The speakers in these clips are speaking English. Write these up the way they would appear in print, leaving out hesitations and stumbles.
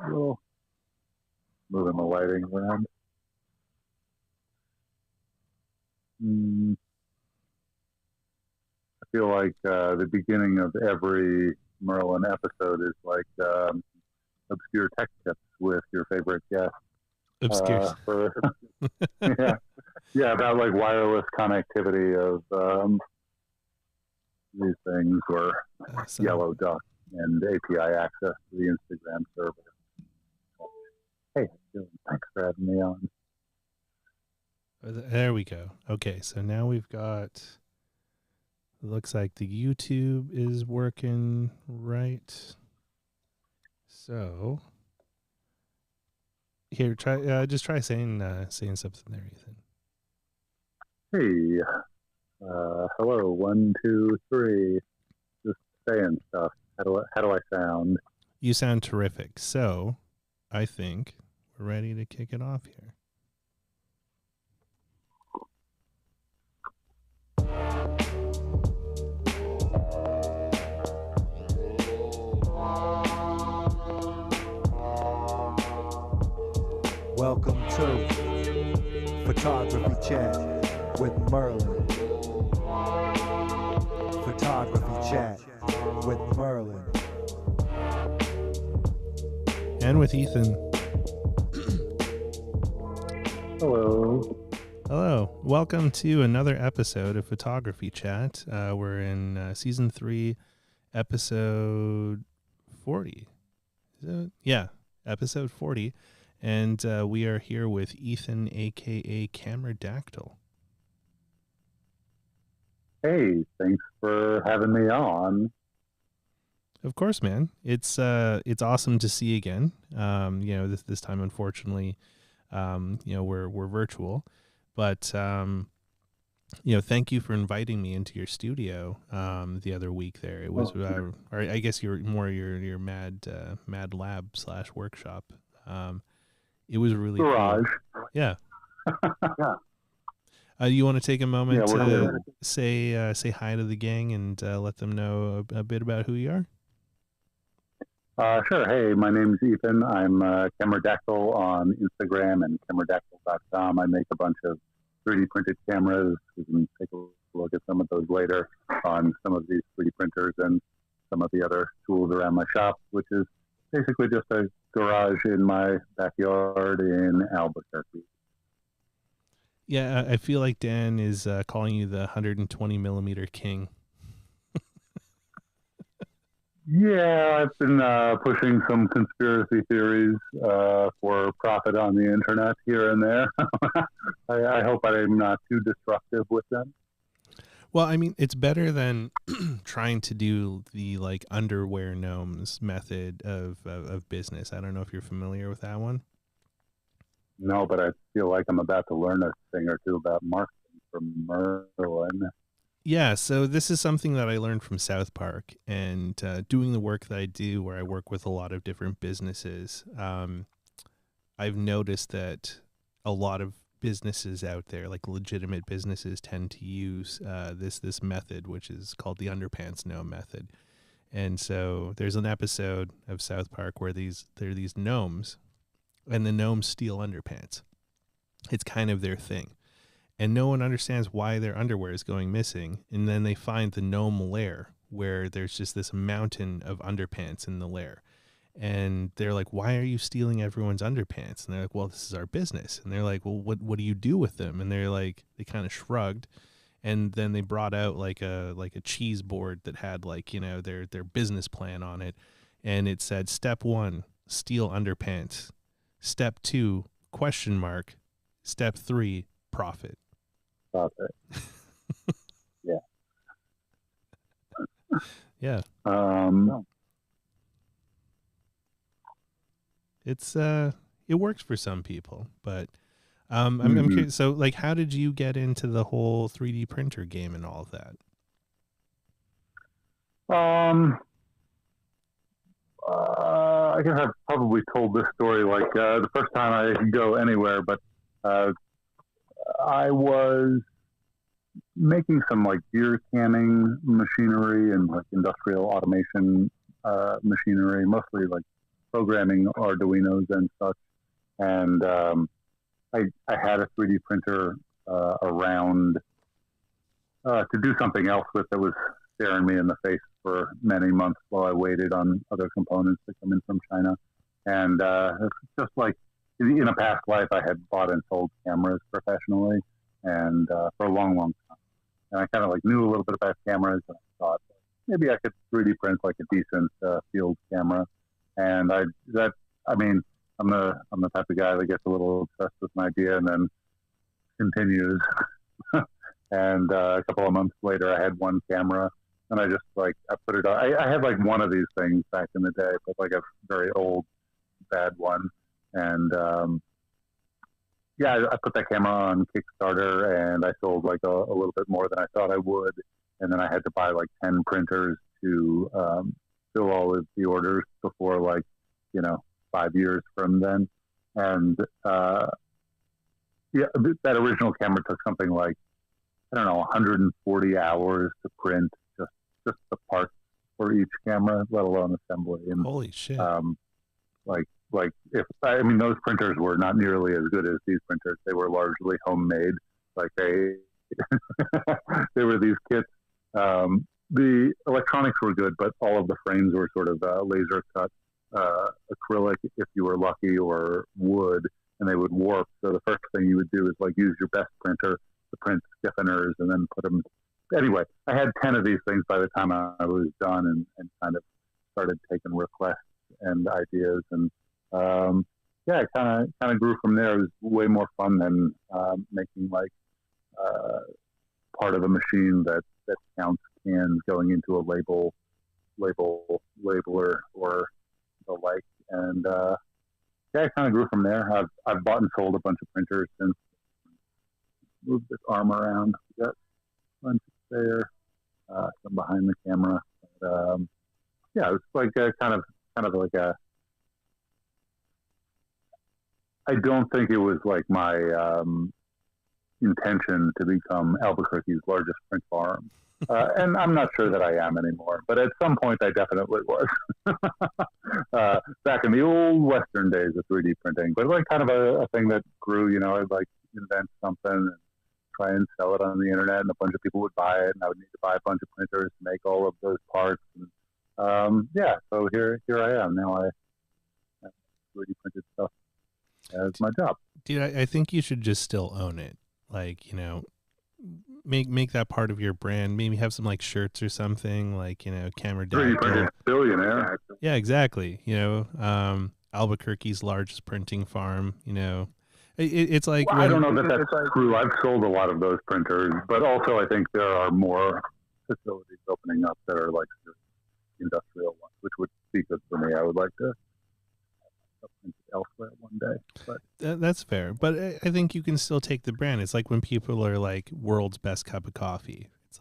little moving the lighting around. I feel like the beginning of every Merlin episode is like obscure tech tips with your favorite guest. Obscure. Yeah, about like wireless connectivity of these things, or Yellow Duck and API access to the Instagram server. Hey, thanks for having me on. There we go. Okay, so now we've got. Looks like the YouTube is working right. So here, try saying something there, Ethan. Hey, hello, 1, 2, 3. Just saying stuff. How do I sound? You sound terrific. So I think we're ready to kick it off here. Welcome to Photography Chat with Merlin. Photography Chat with Merlin. And with Ethan. Hello. Hello. Welcome to another episode of Photography Chat. We're in season 3, episode 40. Episode 40. And we are here with Ethan, a.k.a. Cameradactyl. Hey, thanks for having me on. Of course, man. It's awesome to see you again. This time, unfortunately, we're virtual. But, thank you for inviting me into your studio the other week there. It was, or I guess you're more your mad lab / workshop. It was really garage. Cool. Yeah. Yeah. You want to take a moment to say hi to the gang and let them know a bit about who you are? Sure. Hey, my name's Ethan. I'm Cameradactyl on Instagram and cameradactyl.com. I make a bunch of 3D printed cameras. We can take a look at some of those later on some of these 3D printers and some of the other tools around my shop, which is basically just a garage in my backyard in Albuquerque. Yeah, I feel like Dan is calling you the 120 millimeter king. Yeah, I've been pushing some conspiracy theories for profit on the internet here and there. I hope I'm not too destructive with them. Well, I mean, it's better than trying to do the like underwear gnomes method of business. I don't know if you're familiar with that one. No, but I feel like I'm about to learn a thing or two about marketing from Merlin. Yeah, so this is something that I learned from South Park, and doing the work that I do, where I work with a lot of different businesses. I've noticed that a lot of businesses out there, like legitimate businesses, tend to use this method, which is called the underpants gnome method. And so there's an episode of South Park where there are these gnomes, and the gnomes steal underpants. It's kind of their thing, and no one understands why their underwear is going missing. And then they find the gnome lair, where there's just this mountain of underpants in the lair. And they're like, why are you stealing everyone's underpants? And they're like, well, this is our business. And they're like, well, what do you do with them? And they're like, they kind of shrugged. And then they brought out like a cheese board that had like, their business plan on it. And it said, step 1, steal underpants. Step 2, ? Step 3, profit. Profit. Yeah. Yeah. It's it works for some people, but I'm curious. So, like, how did you get into the whole 3D printer game and all of that? I guess I've probably told this story like the first time I could go anywhere, but I was making some like beer canning machinery and like industrial automation machinery, mostly like programming Arduinos and such. And I had a 3D printer around to do something else with that was staring me in the face for many months while I waited on other components to come in from China. And it's just like in a past life, I had bought and sold cameras professionally, and for a long, long time. And I kind of like knew a little bit about cameras, and I thought maybe I could 3D print like a decent field camera. And I'm the type of guy that gets a little obsessed with an idea and then continues. And a couple of months later, I had one camera, and I just I put it on. I had like one of these things back in the day, but like a very old, bad one. And I put that camera on Kickstarter, and I sold like a little bit more than I thought I would. And then I had to buy like 10 printers to fill all of the orders before 5 years from then. And that original camera took something like, I don't know, 140 hours to print just the parts for each camera, let alone assembly. And holy shit! Those printers were not nearly as good as these printers. They were largely homemade. Like they were these kits. The electronics were good, but all of the frames were sort of laser cut acrylic if you were lucky, or wood, and they would warp. So the first thing you would do is use your best printer to print stiffeners and then put them. Anyway, I had 10 of these things by the time I was done, and kind of started taking requests and ideas, and it kind of grew from there. It was way more fun than making part of a machine that counts cans going into a labeler or the like. And it kind of grew from there. I've bought and sold a bunch of printers since. Moved this arm around. We got a bunch there, some behind the camera. But, it's like kind of like a. I don't think it was like my intention to become Albuquerque's largest print farm. And I'm not sure that I am anymore, but at some point I definitely was. Back in the old Western days of 3D printing, but kind of a thing that grew, I'd invent something and try and sell it on the internet, and a bunch of people would buy it, and I would need to buy a bunch of printers to make all of those parts. And, so here I am. Now I have 3D printed stuff as my job. Dude, I think you should just still own it. Make that part of your brand. Maybe have some Shirts or something, Cameradactyl. 3D Printed Billionaire. Yeah, exactly. Albuquerque's largest printing farm. It's like I don't know that that's true. I've sold a lot of those printers, but also I think there are more facilities opening up that are industrial ones, which would be good for me. I would like to print elsewhere one day. But that's fair. But I think you can still take the brand. It's like when people are world's best cup of coffee. It's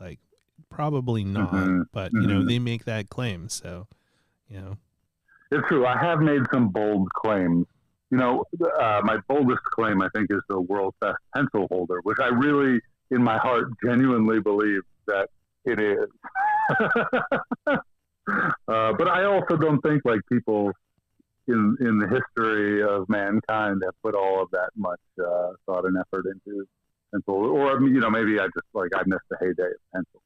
probably not, but they make that claim. So, it's true. I have made some bold claims. My boldest claim, I think, is the world's best pencil holder, which I really, in my heart, genuinely believe that it is. But I also don't think people in the history of mankind have put all of that much thought and effort into pencil. Or, maybe I just I missed the heyday of pencil.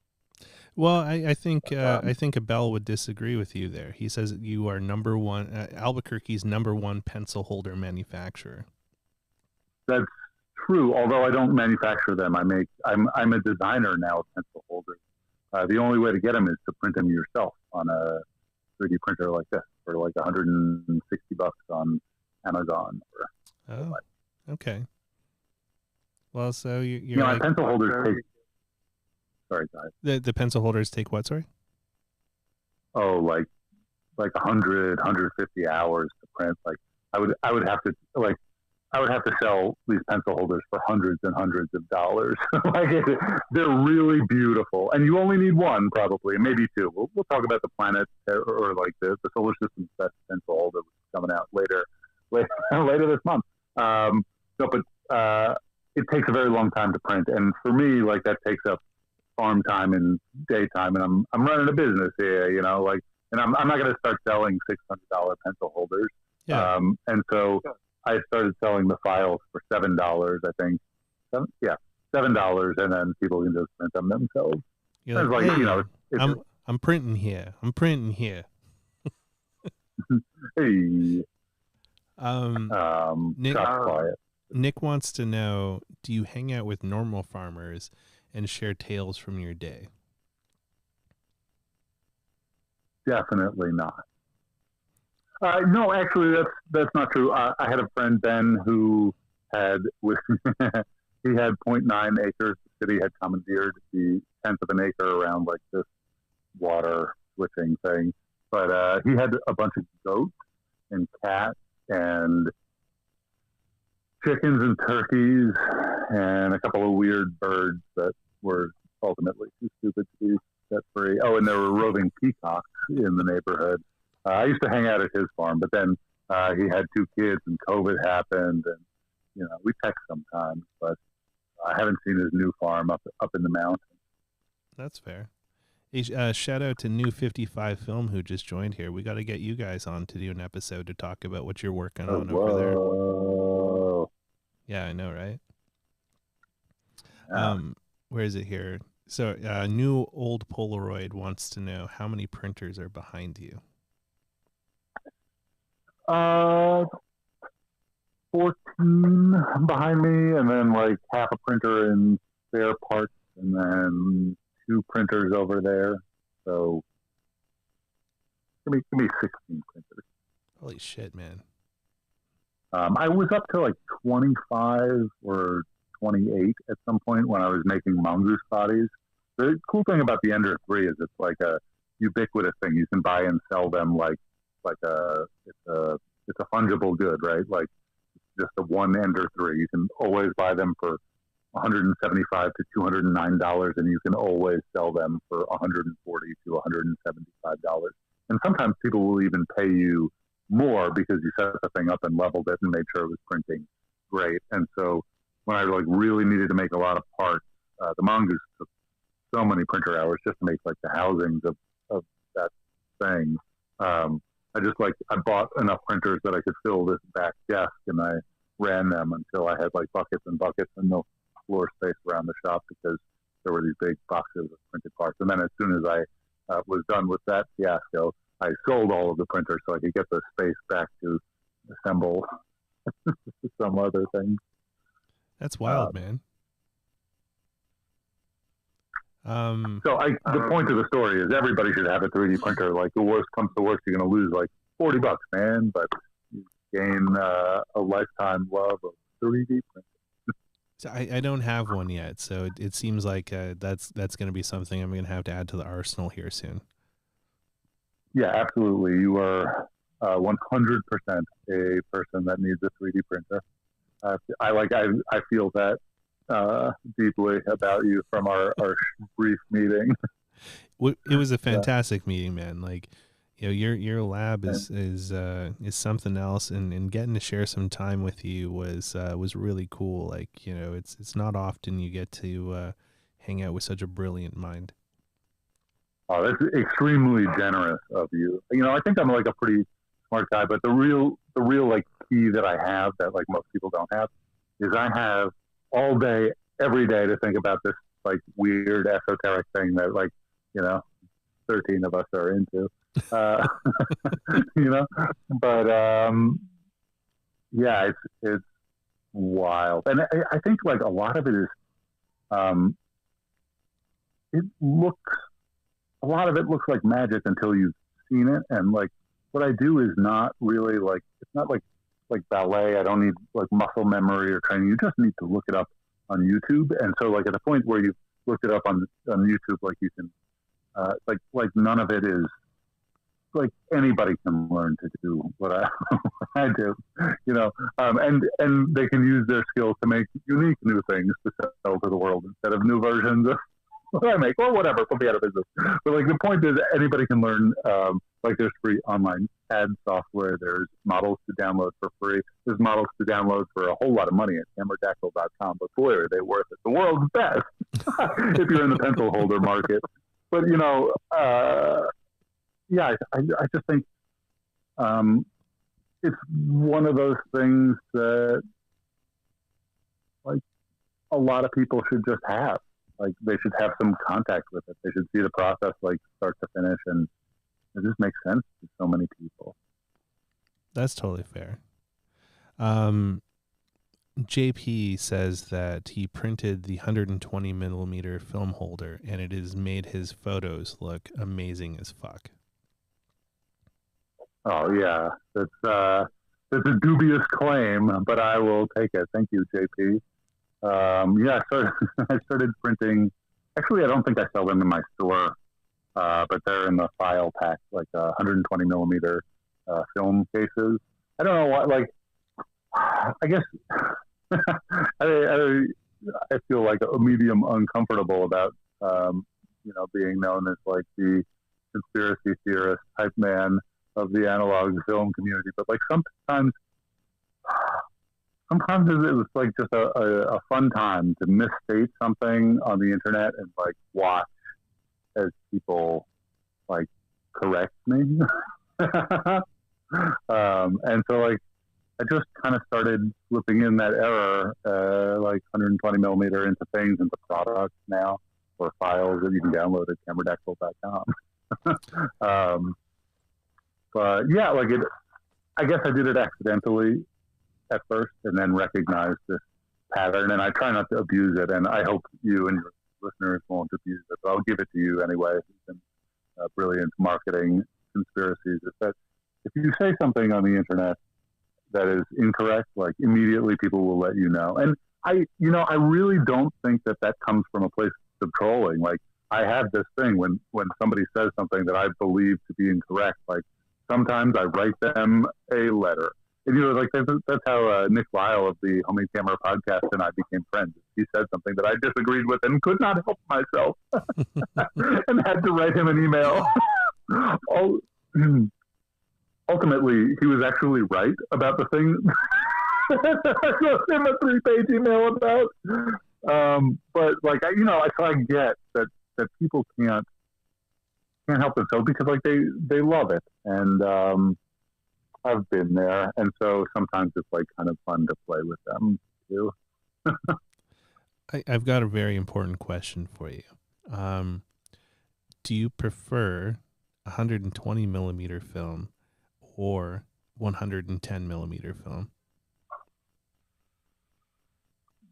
Well, I think Abel would disagree with you there. He says you are number one, Albuquerque's number one pencil holder manufacturer. That's true. Although I don't manufacture them, I'm a designer now of pencil holders. The only way to get them is to print them yourself on a 3D printer like this for $160 on Amazon. Okay. Well, so you're pencil holders take. Sorry, guys. The pencil holders take what? Sorry. Oh, 100, 150 hours to print. I would have to sell these pencil holders for hundreds and hundreds of dollars. They're really beautiful, and you only need one, probably, maybe two. We'll talk about the planet or the solar system's best pencil holder, which is coming out later this month. But it takes a very long time to print, and for me, that takes up farm time and daytime, and I'm running a business here. and I'm not going to start selling $600 pencil holders. Yeah. And so I started selling the files for $7, I think. $7, and then people can just print them themselves. You're like, hey, I'm printing here. I'm printing here. Hey. Nick wants to know, do you hang out with normal farmers and share tales from your day? Definitely not. No, actually, that's not true. I had a friend, Ben, who had he had 0.9 acres. The city had commandeered the 10th of an acre around like this water switching thing. But he had a bunch of goats and cats and chickens and turkeys and a couple of weird birds that were ultimately too stupid to be set free. Oh, and there were roving peacocks in the neighborhood. I used to hang out at his farm, but then he had 2 kids and COVID happened, and we text sometimes, but I haven't seen his new farm up in the mountains. That's fair. Hey, shout out to New 55 Film who just joined here. We got to get you guys on to do an episode to talk about what you're working on over there. Yeah, I know, right? Yeah. Where is it here? So, New Old Polaroid wants to know how many printers are behind you. 14 behind me, and then like half a printer in spare parts, and then 2 printers over there. So give me 16 printers. Holy shit, man. I was up to like 25 or 28 at some point when I was making mongoose bodies. The cool thing about the Ender 3 is it's like a ubiquitous thing. You can buy and sell them it's a fungible good, right? Like just a one Ender 3. You can always buy them for $175 to $209, and you can always sell them for $140 to $175. And sometimes people will even pay you more because you set the thing up and leveled it and made sure it was printing great. And so when I like really needed to make a lot of parts, the mongoose took so many printer hours just to make like the housings of that thing. I bought enough printers that I could fill this back desk, and I ran them until I had like buckets and buckets and no floor space around the shop because there were these big boxes of printed parts. And then as soon as I was done with that fiasco, I sold all of the printers so I could get the space back to assemble some other things. That's wild, man. The point of the story is everybody should have a 3D printer. Like the worst comes to worst, you're going to lose like $40, man, but you gain a lifetime love of 3D printing. So I don't have one yet, so it seems like that's going to be something I'm going to have to add to the arsenal here soon. Yeah, absolutely. You are 100% a person that needs a 3D printer. I feel that deeply about you from our brief meeting. It was a fantastic meeting, man. Like, your lab is something else, and getting to share some time with you was really cool. Like, it's not often you get to hang out with such a brilliant mind. Oh, that's extremely generous of you. I think I'm like a pretty smart guy, but the real like key that I have that like most people don't have is I have all day, every day to think about this like weird esoteric thing that like, 13 of us are into, but yeah, it's wild. And I think like a lot of it is, a lot of it looks like magic until you've seen it. And like, what I do is not really like, it's not like ballet. I don't need like muscle memory or training. You just need to look it up on YouTube. And so like at the point where you've looked it up on YouTube, like you can, like none of it is like anybody can learn to do what I do, and they can use their skills to make unique new things to sell to the world instead of new versions of what I make, or whatever, put me out of business. But like the point is anybody can learn, like there's free online ad software, there's models to download for free, there's models to download for a whole lot of money at Cameradactyl.com, but boy, are they worth it. The world's best if you're in the pencil holder market. But, I just think it's one of those things that like a lot of people should just have. Like they should have some contact with it. They should see the process like start to finish, and it just makes sense to so many people. That's totally fair. JP says that he printed the 120 millimeter film holder, and it has made his photos look amazing as fuck. Oh yeah, that's a dubious claim, but I will take it. Thank you, JP. So I started printing. Actually, I don't think I sell them in my store, but they're in the file pack, like 120 millimeter film cases. I don't know what, like, I guess I feel like a medium uncomfortable about, being known as like the conspiracy theorist type man of the analog film community. But like sometimes it was like just a fun time to misstate something on the internet and like watch as people like correct me. And so like I just kind of started slipping in that error, like 120 millimeter into things, into products now, or files that you can download at Cameradactyl.com. But yeah, like I guess I did it accidentally at first, and then recognized this pattern. And I try not to abuse it, and I hope you and your listeners won't abuse it. But I'll give it to you anyway. It's brilliant marketing conspiracies. Is that if you say something on the internet that is incorrect, like immediately people will let you know. And I really don't think that comes from a place of trolling. Like I have this thing when somebody says something that I believe to be incorrect, like sometimes I write them a letter. And like that's how Nick Lyle of the Homemade Camera podcast and I became friends. He said something that I disagreed with and could not help myself, and had to write him an email. Ultimately, he was actually right about the thing. I wrote him a 3-page email about. But like I get that people can't help themselves because like they love it, and I've been there, and so sometimes it's like kind of fun to play with them too. I've got a very important question for you. Do you prefer 120 millimeter film or 110 millimeter film?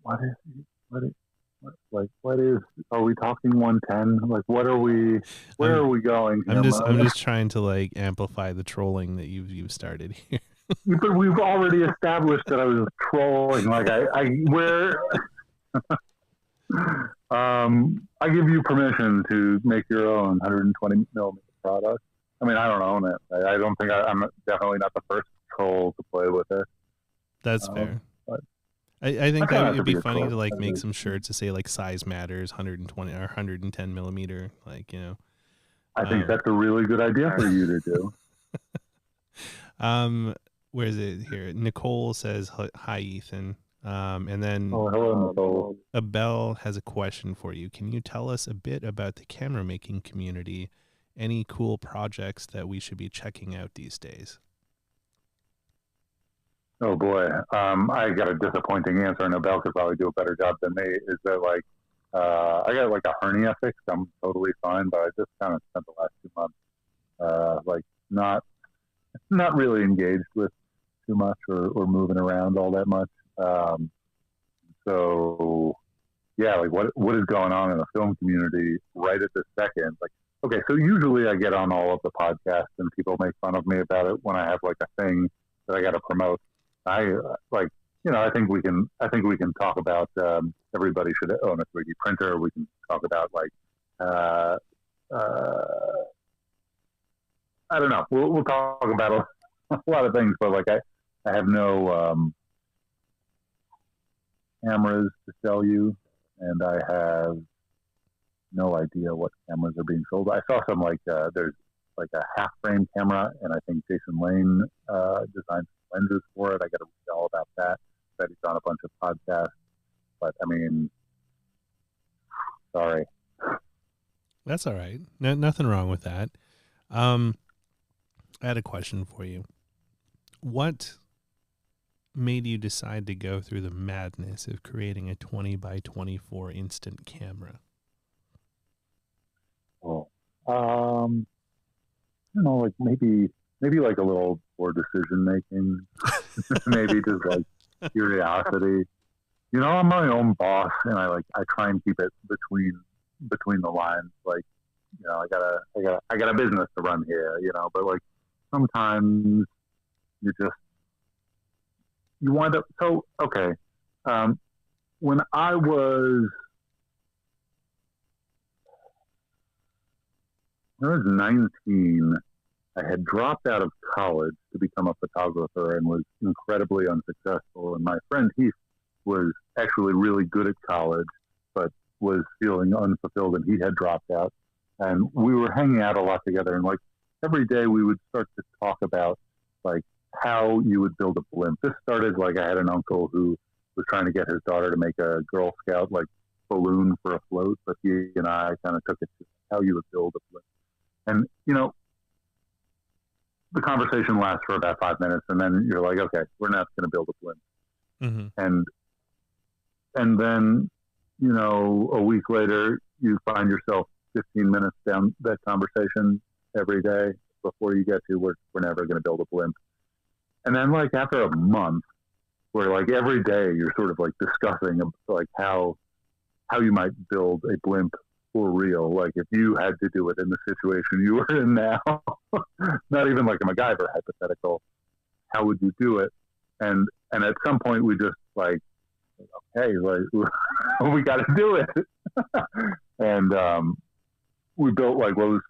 What is, are we talking 110? Like, where are we going? I'm just trying to like amplify the trolling that you've started here. But we've already established that I was trolling. Like I give you permission to make your own 120 millimeter product. I mean, I don't own it. I don't think I'm definitely not the first troll to play with it. That's fair. I think that would be funny to like make some shirts to say like size matters, 120 or 110 millimeter, like, you know. I think that's a really good idea for you to do. Where is it here? Nicole says, hi, Ethan. And then hello, Nicole. Abel has a question for you. Can you tell us a bit about the camera making community? Any cool projects that we should be checking out these days? Oh boy, I got a disappointing answer, and Abel could probably do a better job than me. Is that like I got like a hernia fixed? I'm totally fine, but I just kind of spent the last 2 months like not really engaged with too much or moving around all that much. So yeah, like what is going on in the film community right at this second? Like, okay, so usually I get on all of the podcasts and people make fun of me about it when I have like a thing that I got to promote. I think we can talk about everybody should own a 3D printer. We can talk about like I don't know. We'll talk about a lot of things, but like I have no cameras to sell you, and I have no idea what cameras are being sold. I saw some like there's like a half frame camera, and I think Jason Lane designed lenses for it. I got to read all about that. That he's on a bunch of podcasts, but I mean, sorry. That's all right. No, nothing wrong with that. I had a question for you. What made you decide to go through the madness of creating a 20 by 24 instant camera? Oh, you know, like maybe like a little poor decision making, maybe just like curiosity. You know, I'm my own boss, and I try and keep it between the lines. Like, you know, I got a business to run here, you know, but like sometimes you wind up. So okay, when I was 19, I had dropped out of college to become a photographer and was incredibly unsuccessful. And my friend Heath was actually really good at college, but was feeling unfulfilled, and he had dropped out. And we were hanging out a lot together, and like every day we would start to talk about like how you would build a blimp. This started like I had an uncle who was trying to get his daughter to make a Girl Scout like balloon for a float, but he and I kind of took it to how you would build a blimp. And, you know, the conversation lasts for about 5 minutes, and then you're like, okay, we're not going to build a blimp. Mm-hmm. And then, you know, a week later, you find yourself 15 minutes down that conversation every day before you get to we're never going to build a blimp. And then, like, after a month, where like every day you're sort of like discussing like how you might build a blimp for real. Like if you had to do it in the situation you were in now, not even like a MacGyver hypothetical, how would you do it? And at some point we just like, okay, like we got to do it. And we built like what was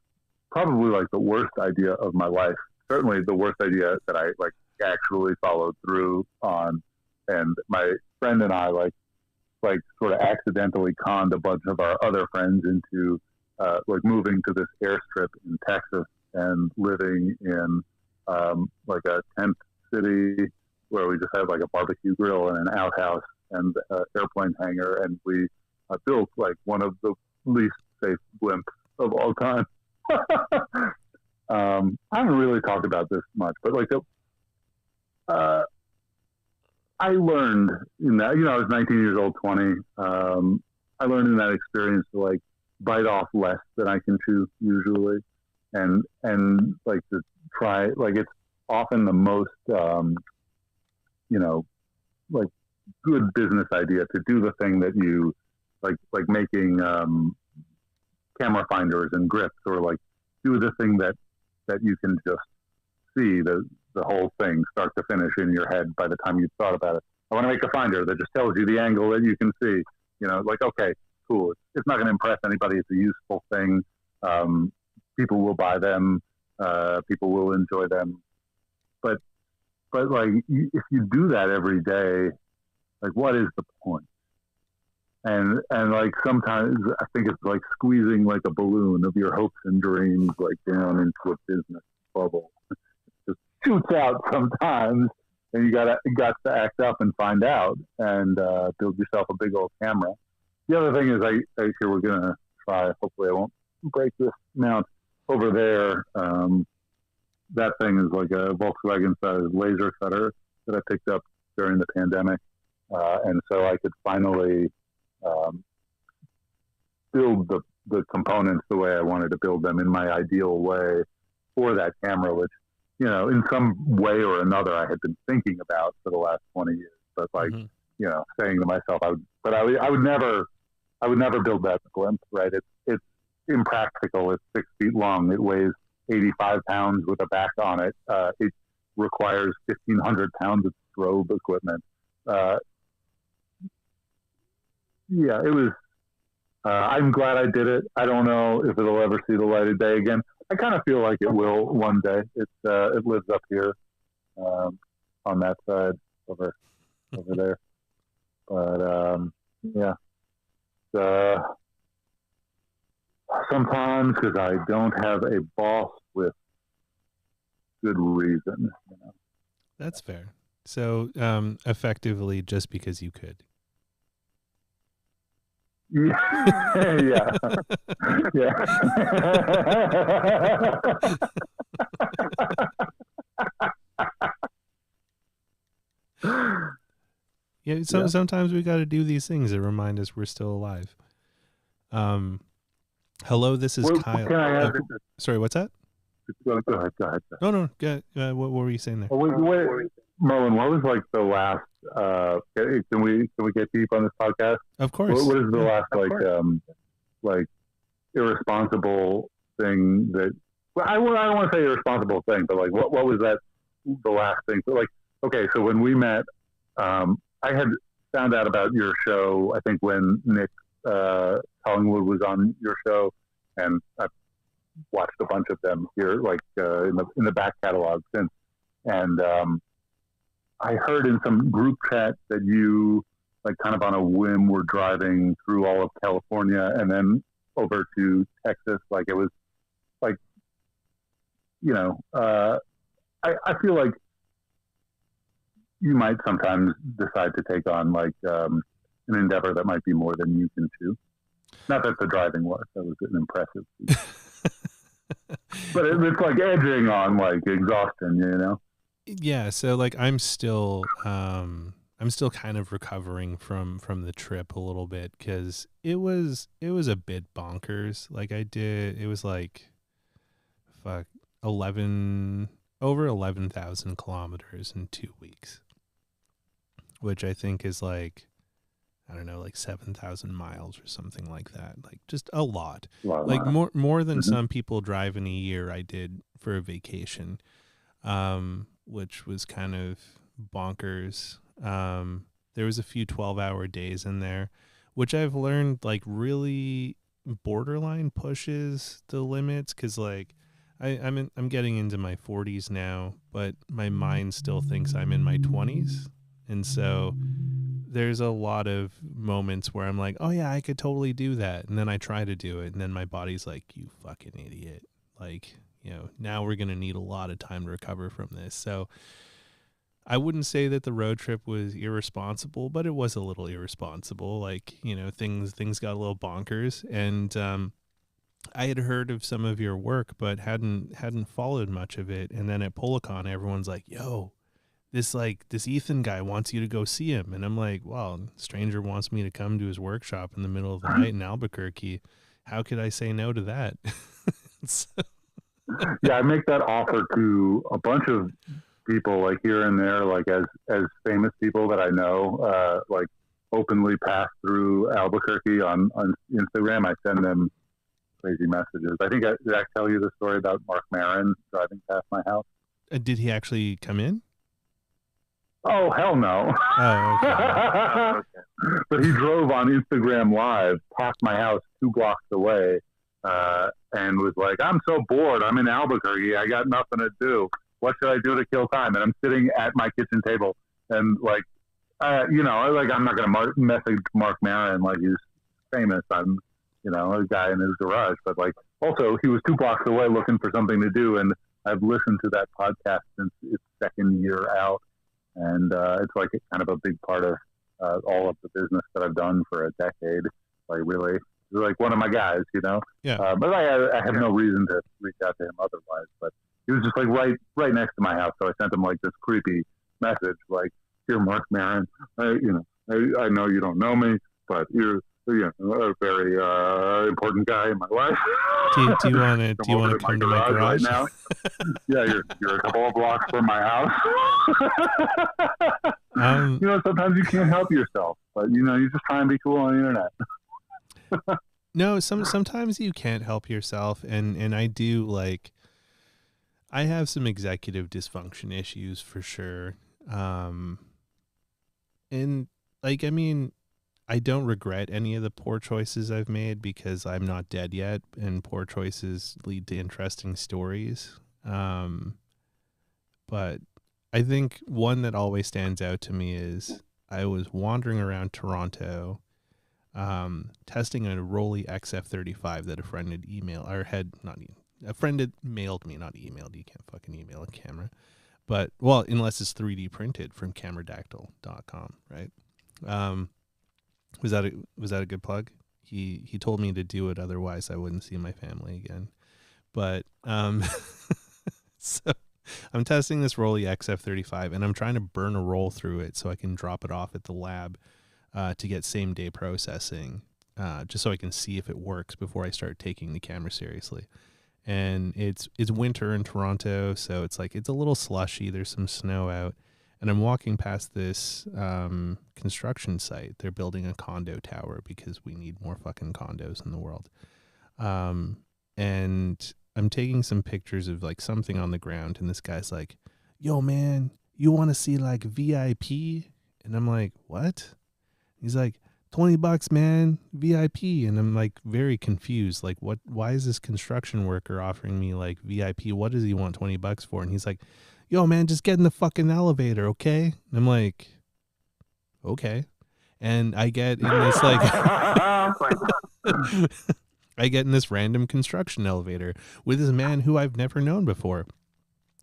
probably like the worst idea of my life. Certainly the worst idea that I like actually followed through on. And my friend and I like sort of accidentally conned a bunch of our other friends into like moving to this airstrip in Texas and living in like a tent city where we just had like a barbecue grill and an outhouse and an airplane hangar, and we built like one of the least safe blimps of all time. I haven't really talked about this much, but like I learned in that, you know, I was 19 years old, 20. I learned in that experience to like bite off less than I can chew usually, and like to try, like it's often the most, you know, like good business idea to do the thing that you like making camera finders and grips, or like do the thing that you can just see the whole thing start to finish in your head by the time you've thought about it. I want to make a finder that just tells you the angle that you can see, you know, like, okay, cool. It's not going to impress anybody. It's a useful thing. People will buy them. People will enjoy them. But like, if you do that every day, like, what is the point? And like, sometimes I think it's like squeezing like a balloon of your hopes and dreams, like down into a business bubble. Shoots out sometimes, and you got to act up and find out and build yourself a big old camera. The other thing is, I hear we're gonna try. Hopefully, I won't break this mount over there. That thing is like a Volkswagen-sized laser cutter that I picked up during the pandemic, and so I could finally build the components the way I wanted to build them in my ideal way for that camera, which, you know, in some way or another, I had been thinking about for the last 20 years. But like, you know, saying to myself, I would never build that blimp. Right? It's impractical. It's 6 feet long. It weighs 85 pounds with a back on it. It requires 1,500 pounds of strobe equipment. Yeah, it was. I'm glad I did it. I don't know if it'll ever see the light of day again. I kind of feel like it will one day. It lives up here on that side over there. But yeah, sometimes because I don't have a boss with good reason. You know? That's fair. So effectively, just because you could. Yeah. Yeah. Yeah, sometimes we got to do these things that remind us we're still alive. Hello, this is Kyle. Can I ask? Sorry, what's that? Go ahead. No. What were you saying there? Wait, Merlin, what was like the last? Can we get deep on this podcast? Of course. What is the last like irresponsible thing that? Well, I don't want to say irresponsible thing, but like what was that? The last thing. Like, okay, so when we met, I had found out about your show. I think when Nick Collingwood was on your show, and I've watched a bunch of them here, like in the back catalog since. And I heard in some group chat that you, like, kind of on a whim, were driving through all of California and then over to Texas. Like, it was like, I feel like you might sometimes decide to take on like an endeavor that might be more than you can chew. Not that the driving was; that was an impressive feat. But it's like edging on like exhaustion, Yeah. So like I'm still kind of recovering from the trip a little bit, because it was a bit bonkers. Like it was like over 11,000 kilometers in 2 weeks, which I think is like, I don't know, like 7,000 miles or something like that. Like just a lot. Like more than some people drive in a year I did for a vacation, which was kind of bonkers. There was a few 12-hour days in there, which I've learned like really borderline pushes the limits, because like I'm getting into my 40s now, but my mind still thinks I'm in my 20s. And so there's a lot of moments where I'm like, oh yeah, I could totally do that. And then I try to do it, and then my body's like, you fucking idiot. Like, now we're going to need a lot of time to recover from this. So I wouldn't say that the road trip was irresponsible, but it was a little irresponsible. Like, things got a little bonkers. And I had heard of some of your work, but hadn't followed much of it. And then at Policon, everyone's like, yo, this Ethan guy wants you to go see him. And I'm like, well, stranger wants me to come to his workshop in the middle of the night in Albuquerque. How could I say no to that? Yeah, I make that offer to a bunch of people, like here and there, like as famous people that I know, like openly pass through Albuquerque on Instagram. I send them crazy messages. I think did I tell you the story about Mark Maron driving past my house? Did he actually come in? Oh, hell no. Oh, okay. But he drove on Instagram Live past my house 2 blocks away, and was like, I'm so bored. I'm in Albuquerque. I got nothing to do. What should I do to kill time? And I'm sitting at my kitchen table, and like, I'm not going to message Mark Maron like he's famous. I'm, a guy in his garage. But like, also, he was 2 blocks away looking for something to do, and I've listened to that podcast since its second year out. And it's like kind of a big part of all of the business that I've done for a decade. Like, really, he's like one of my guys, Yeah. But I have no reason to reach out to him otherwise. But he was just like right next to my house, so I sent him like this creepy message, like, "Dear Mark Maron, I know you don't know me, but you're a very important guy in my life. Do you want to come to my garage right now? Yeah, you're a couple of blocks from my house. Sometimes you can't help yourself, but you just try and be cool on the internet. No, sometimes you can't help yourself, and I do, like, I have some executive dysfunction issues for sure. And like, I mean, I don't regret any of the poor choices I've made, because I'm not dead yet, and poor choices lead to interesting stories. But I think one that always stands out to me is I was wandering around Toronto, testing a Rolly XF35 that a friend had mailed me, not emailed. You can't fucking email a camera. But, well, unless it's 3D printed from Cameradactyl.com, right? Was that a good plug? He told me to do it, otherwise I wouldn't see my family again. But so I'm testing this Rolex F35, and I'm trying to burn a roll through it so I can drop it off at the lab to get same day processing, just so I can see if it works before I start taking the camera seriously. And it's winter in Toronto, so it's a little slushy. There's some snow out, and I'm walking past this construction site. They're building a condo tower because we need more fucking condos in the world. And I'm taking some pictures of like something on the ground, and this guy's like, "Yo, man, you want to see like VIP?" And I'm like, "What?" He's like, $20, man, VIP. And I'm like very confused. Like, what? Why is this construction worker offering me like VIP? What does he want $20 for? And he's like, "Yo, man, just get in the fucking elevator, okay?" And I'm like, "Okay." And I get in this like, I get in this random construction elevator with this man who I've never known before.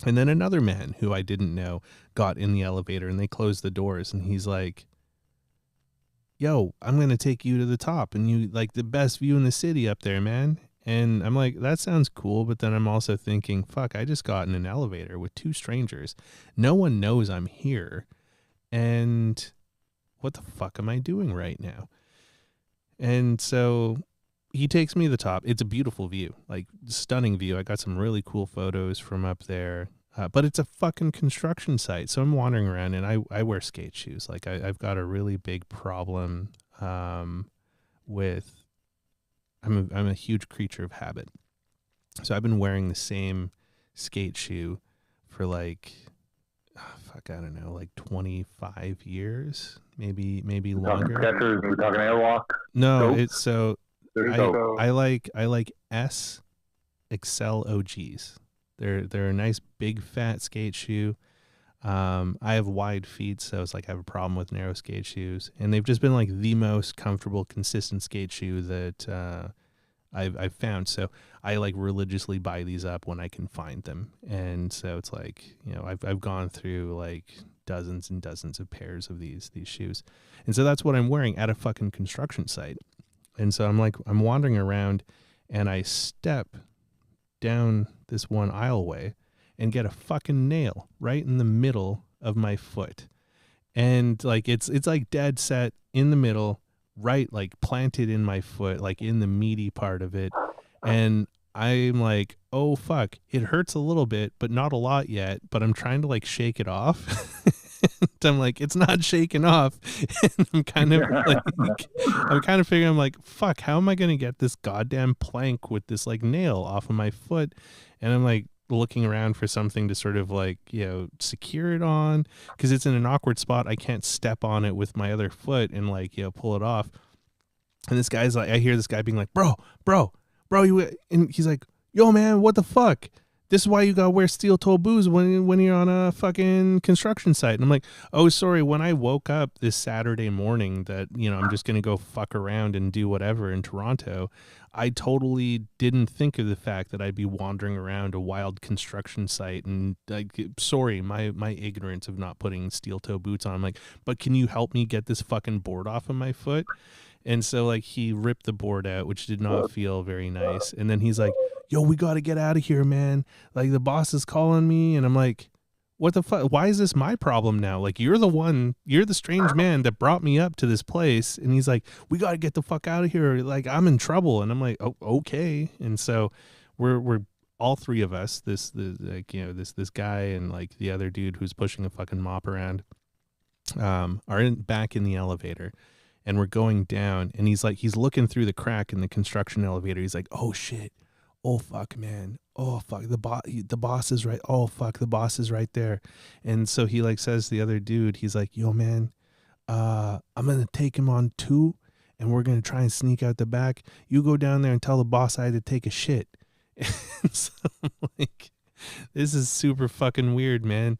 And then another man who I didn't know got in the elevator, and they closed the doors, and he's like, "Yo, I'm going to take you to the top, and you like the best view in the city up there, man." And I'm like, that sounds cool. But then I'm also thinking, fuck, I just got in an elevator with two strangers. No one knows I'm here. And what the fuck am I doing right now? And so he takes me to the top. It's a beautiful view, like stunning view. I got some really cool photos from up there. But it's a fucking construction site. So I'm wandering around, and I wear skate shoes. Like I've got a really big problem with, I'm a huge creature of habit. So I've been wearing the same skate shoe for like, I don't know, like 25 years, maybe longer. Skechers, we're talking Airwalk. No, Nope. it's so There you go. I like S Excel OGs. They're a nice big fat skate shoe. I have wide feet, so it's like I have a problem with narrow skate shoes, and they've just been like the most comfortable, consistent skate shoe that I've found. So I like religiously buy these up when I can find them, and so it's like, you know, I've gone through like dozens and dozens of pairs of these shoes, and so that's what I'm wearing at a fucking construction site. And so I'm wandering around, and I step down this one aisleway and get a fucking nail right in the middle of my foot. And like it's like dead set in the middle, right, like planted in my foot, like in the meaty part of it. And I'm like, oh fuck, it hurts a little bit, but not a lot yet. But I'm trying to like shake it off. I'm like, it's not shaking off. And I'm kind of figuring, I'm like, fuck, how am I going to get this goddamn plank with this like nail off of my foot? And I'm like looking around for something to sort of like, you know, secure it on, because it's in an awkward spot. I can't step on it with my other foot and like, you know, pull it off. And this guy's like, I hear this guy being like, bro, and he's like, "Yo, man, what the fuck? This is why you gotta wear steel toe boots when you're on a fucking construction site." And I'm like, "Oh, sorry. When I woke up this Saturday morning that, you know, I'm just going to go fuck around and do whatever in Toronto, I totally didn't think of the fact that I'd be wandering around a wild construction site. And like, sorry, my ignorance of not putting steel toe boots on." I'm like, "But can you help me get this fucking board off of my foot?" And so like he ripped the board out, which did not feel very nice. And then he's like, "Yo, we got to get out of here, man. Like the boss is calling me." And I'm like, "What the fuck? Why is this my problem now? Like you're the strange man that brought me up to this place." And he's like, "We got to get the fuck out of here. Like I'm in trouble." And I'm like, "Oh, okay." And so we're all three of us, this guy and like the other dude who's pushing a fucking mop around, are back in the elevator. And we're going down, and he's looking through the crack in the construction elevator. He's like, "Oh shit. Oh fuck, man. Oh fuck, the boss is right. Oh fuck, the boss is right there." And so he like says to the other dude, he's like, "Yo, man, I'm going to take him on 2, and we're going to try and sneak out the back. You go down there and tell the boss I had to take a shit." And so I'm like, this is super fucking weird, man.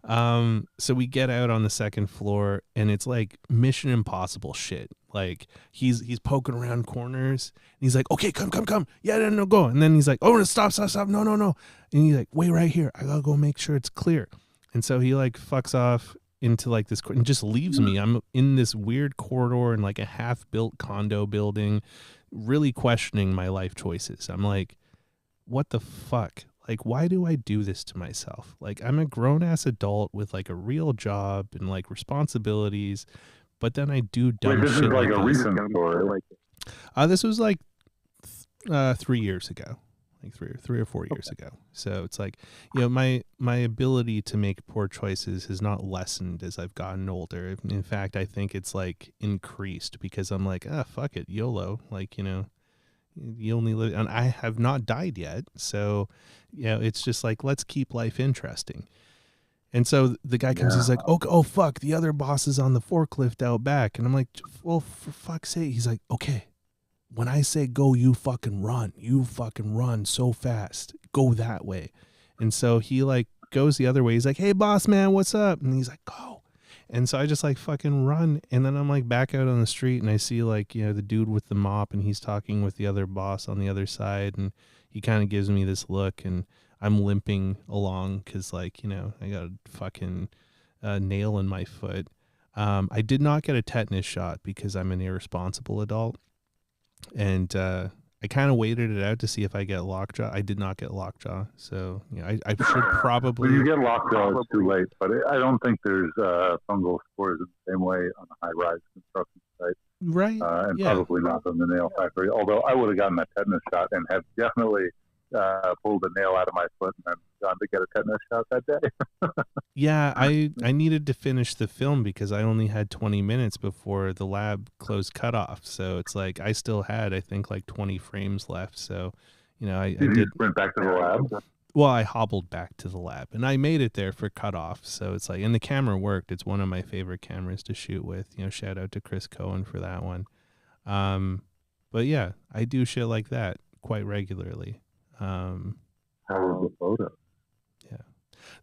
So we get out on the second floor, and it's like Mission Impossible shit. Like he's poking around corners, and he's like, "Okay, come. Yeah, no, go." And then he's like, "Oh, stop. No. And he's like, "Wait right here. I gotta go make sure it's clear." And so he like fucks off into like this and just leaves me. I'm in this weird corridor in like a half-built condo building, really questioning my life choices. I'm like, what the fuck? Like, why do I do this to myself? Like, I'm a grown ass adult with like a real job and like responsibilities, but then I do dumb Wait, this shit is like like a this. recent story. This was like 3 years ago, like three or 4 years ago. So it's like, you know, my ability to make poor choices has not lessened as I've gotten older. In fact, I think it's like increased because I'm like, fuck it, YOLO. Like, you know, you only live, and I have not died yet. So, you know, it's just like, let's keep life interesting. And so the guy comes, he's like, oh, fuck, the other boss is on the forklift out back. And I'm like, well, for fuck's sake. He's like, okay, when I say go, you fucking run so fast. Go that way. And so he like goes the other way. He's like, hey, boss man, what's up? And he's like, go. And so I just like fucking run. And then I'm like back out on the street and I see like, you know, the dude with the mop and he's talking with the other boss on the other side. And he kind of gives me this look and I'm limping along because like, you know, I got a fucking nail in my foot. I did not get a tetanus shot because I'm an irresponsible adult. And I kind of waited it out to see if I get lockjaw. I did not get lockjaw. So, you know, I should probably... When you get lockjaw, it's too late. But I don't think there's fungal spores in the same way on a high-rise construction site. Right. And probably not from the nail factory. Although I would have gotten a tetanus shot and have definitely pulled a nail out of my foot and then gone to get a tetanus shot that day. Yeah, I needed to finish the film because I only had 20 minutes before the lab closed cutoff. So it's like I still had, I think, like 20 frames left. So, you know, I did you sprint back to the lab? Well, I hobbled back to the lab and I made it there for cutoff. So it's like, and the camera worked. It's one of my favorite cameras to shoot with. You know, shout out to Chris Cohen for that one. But yeah, I do shit like that quite regularly. How were the photos? Yeah.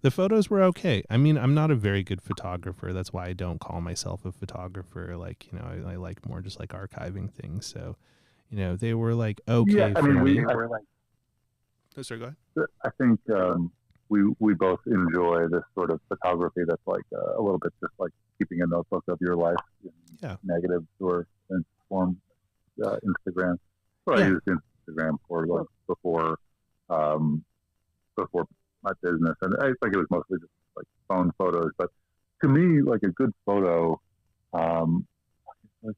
The photos were okay. I mean, I'm not a very good photographer. That's why I don't call myself a photographer. Like, you know, I like more just like archiving things. So, you know, they were like, okay. Yeah, I mean, we were like, oh, sorry, go ahead. I think we both enjoy this sort of photography that's like a little bit just like keeping a notebook of your life in negatives or in form Instagram. So I used Instagram for like before my business, and I think it was mostly just like phone photos. But to me, like a good photo, like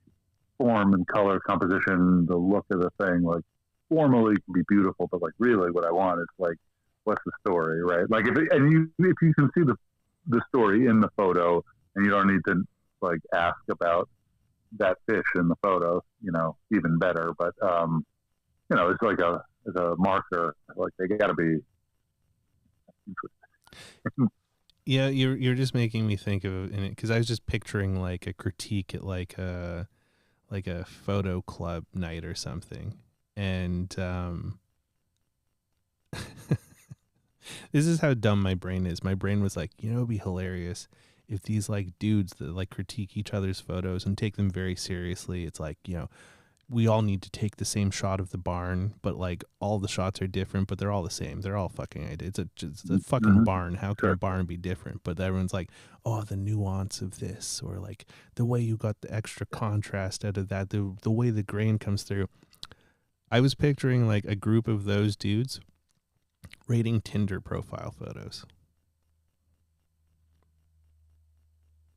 form and color composition, the look of the thing, like formally can be beautiful, but like really, what I want is like, what's the story, right? Like if you can see the story in the photo, and you don't need to like ask about that fish in the photo, you know, even better. But you know, it's like as a marker, like they got to be interesting. Yeah, you're just making me think of it because I was just picturing like a critique at like a photo club night or something, and this is how dumb my brain is. My brain was like, you know, it'd be hilarious if these like dudes that like critique each other's photos and take them very seriously. It's like, you know, we all need to take the same shot of the barn, but like all the shots are different, but they're all the same. They're all fucking ideas. It's a fucking barn. How can a barn be different? But everyone's like, oh, the nuance of this, or like the way you got the extra contrast out of that, the way the grain comes through. I was picturing like a group of those dudes rating Tinder profile photos.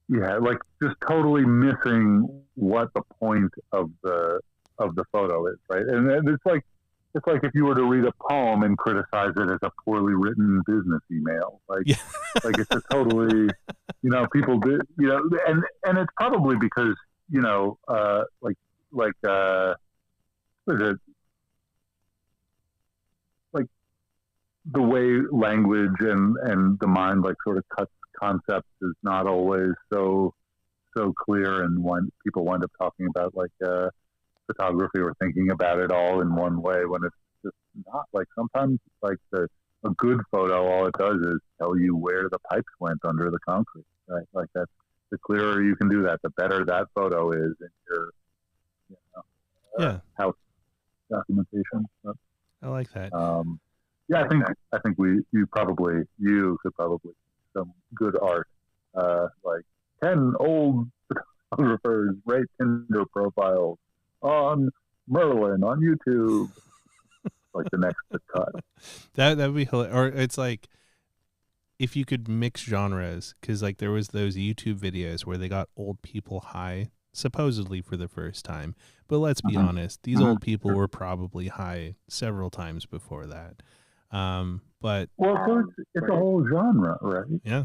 Yeah, like just totally missing what the point of the photo is, right? And it's like if you were to read a poem and criticize it as a poorly written business email, like like it's a totally, you know, people do, you know, and it's probably because, you know, what is it? Like the way language and the mind like sort of cuts concepts is not always so clear, and when people wind up talking about like photography or thinking about it all in one way when it's just not. Like sometimes like a good photo, all it does is tell you where the pipes went under the concrete, right? Like that's the clearer you can do that, the better that photo is in your, you know, house documentation. So, I like that. Yeah, I think you could probably some good art, like 10 old photographers rate Tinder profiles on Merlin on YouTube. like the next to cut. That'd be hilarious. Or it's like if you could mix genres, because like there was those YouTube videos where they got old people high, supposedly for the first time. But let's be honest, these old people were probably high several times before that. But so it's a whole genre, right? yeah.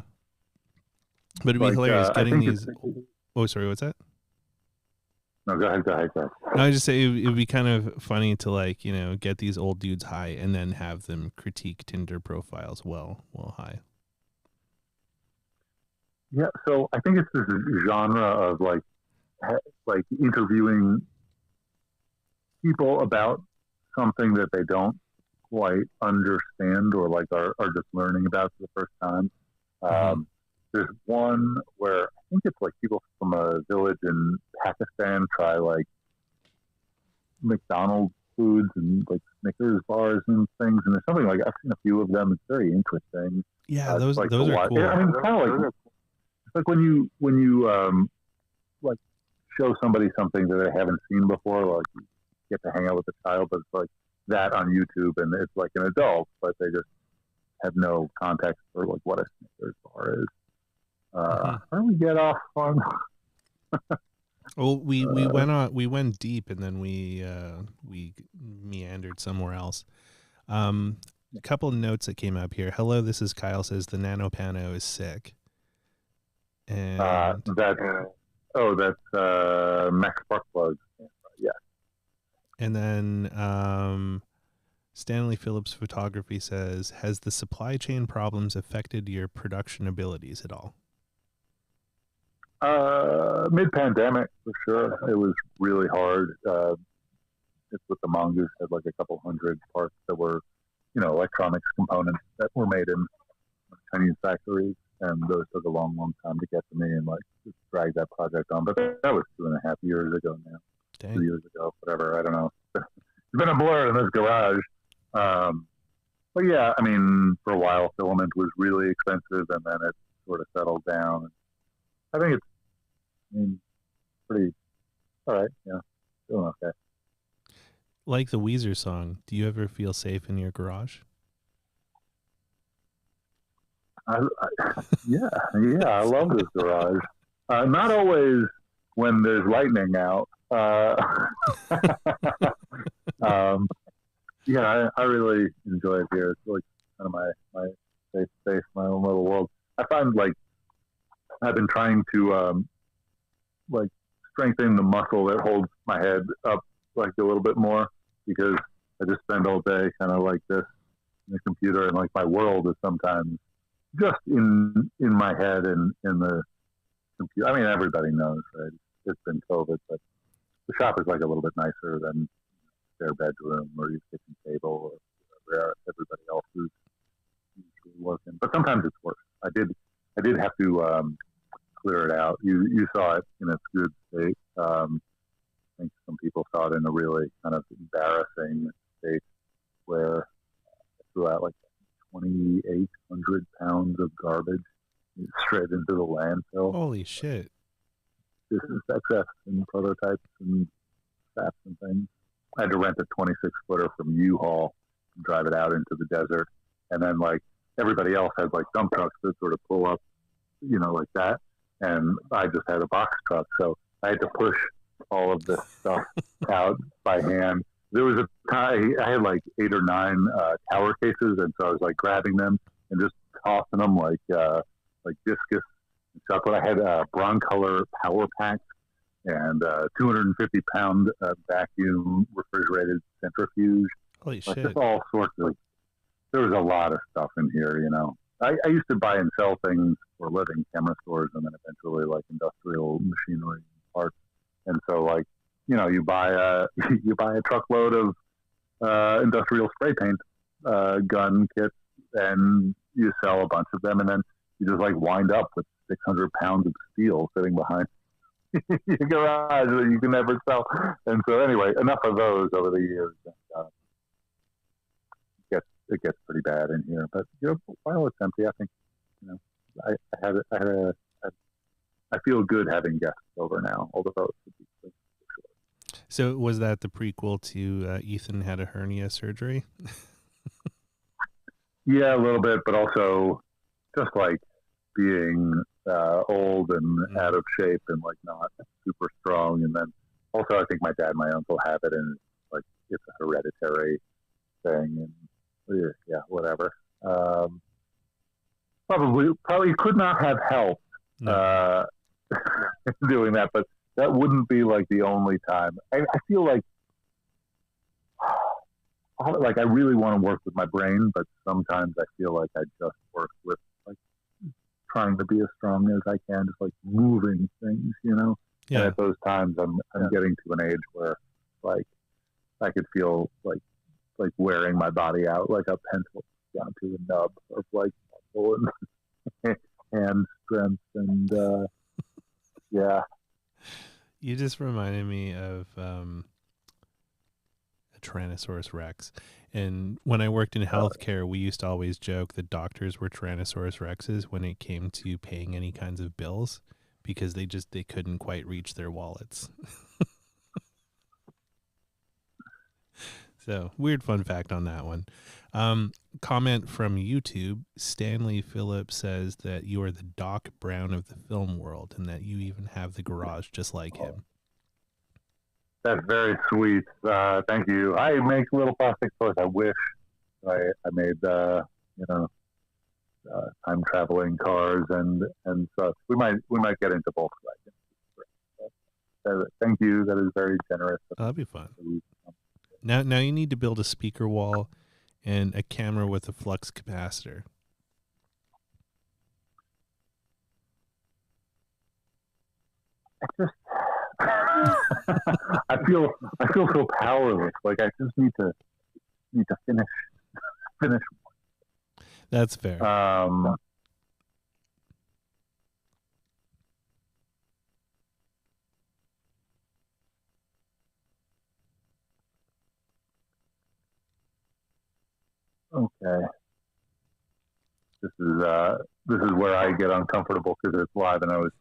But it'd be hilarious getting these. Oh, sorry, what's that? No, go ahead. No, I just say it'd be kind of funny to like, you know, get these old dudes high and then have them critique Tinder profiles well high. Yeah, so I think it's this genre of like interviewing people about something that they don't quite understand or like are just learning about for the first time. There's one where I think it's like people from a village in Pakistan try like McDonald's foods and like Snickers bars and things, and there's something like I've seen a few of them. It's very interesting. Yeah, those are cool. I mean, it's kind of like it's like when you like show somebody something that they haven't seen before, like you get to hang out with a child, but it's like that on YouTube, and it's like an adult, but they just have no context for like what a Snickers bar is. How do we get off on? Well, we went deep, and then we meandered somewhere else. A couple of notes that came up here. Hello, this is Kyle. Says the Nano Pano is sick. And that's Max Sparkplug. Yeah. And then Stanley Phillips Photography says, has the supply chain problems affected your production abilities at all? Mid-pandemic, for sure. It was really hard. It's with the Mongoose had like a couple hundred parts that were, you know, electronics components that were made in Chinese factories, and those took a long, long time to get to me and like just drag that project on. But that was 2.5 years ago now. Dang. 2 years ago, whatever. I don't know. It's been a blur in this garage. But yeah, I mean, for a while, filament was really expensive, and then it sort of settled down. I think it's, pretty all right. Yeah, doing okay. Like the Weezer song, do you ever feel safe in your garage? Yeah, I love this garage. Not always when there's lightning out. Yeah, I really enjoy it here. It's really kind of my safe space, my own little world. I find like I've been trying to like strengthen the muscle that holds my head up like a little bit more, because I just spend all day kind of like this in the computer, and like my world is sometimes just in my head and in the computer. I mean, everybody knows, right? It's been COVID, but the shop is like a little bit nicer than their bedroom or your kitchen table or where everybody else is usually working. But sometimes it's worse. I did have to clear it out. You saw it in its good state. I think some people saw it in a really kind of embarrassing state where I threw out like 2,800 pounds of garbage straight into the landfill. Holy shit. This is excess and prototypes and stats and things. I had to rent a 26-footer from U-Haul and drive it out into the desert. And then, like, everybody else had, like, dump trucks that sort of pull up, you know, like that. And I just had a box truck. So I had to push all of this stuff out by hand. There was I had, like, 8 or 9 tower cases, and so I was, like, grabbing them and just tossing them like discus and chocolate. I had Broncolor power packs and 250-pound vacuum refrigerated centrifuge. Holy like shit. Just all sorts of. There was a lot of stuff in here, you know. I used to buy and sell things for a living, camera stores, and then eventually like industrial machinery parts. And so, like, you know, you buy a truckload of industrial spray paint gun kits, and you sell a bunch of them, and then you just like wind up with 600 pounds of steel sitting behind your garage that you can never sell. And so anyway, enough of those over the years. And, it gets pretty bad in here, but you know, while it's empty, I think, you know, I feel good having guests over now, although it's a big thing, for sure. So was that the prequel to Ethan had a hernia surgery? Yeah, a little bit, but also just like being old and out of shape and like not super strong. And then also, I think my dad and my uncle have it, and like it's a hereditary thing. And yeah, whatever. Probably could not have helped No. doing that, but that wouldn't be like the only time. I feel like I really want to work with my brain, but sometimes I feel like I just work with like trying to be as strong as I can, just like moving things, you know. Yeah. And at those times, I'm getting to an age where like I could feel like wearing my body out like a pencil down to a nub of like muscle and hand strength and yeah. You just reminded me of a Tyrannosaurus Rex. And when I worked in healthcare, we used to always joke that doctors were Tyrannosaurus Rexes when it came to paying any kinds of bills, because they couldn't quite reach their wallets. So weird fun fact on that one. Comment from YouTube. Stanley Phillips says that you are the Doc Brown of the film world and that you even have the garage just like him. That's very sweet. Thank you. I make little plastic toys. I wish I made time traveling cars and such. We might get into both. Thank you. That is very generous. That'd be fun. Now you need to build a speaker wall and a camera with a flux capacitor. I feel so powerless. Like I just need to finish. That's fair. Okay. This is where I get uncomfortable because it's live, and I was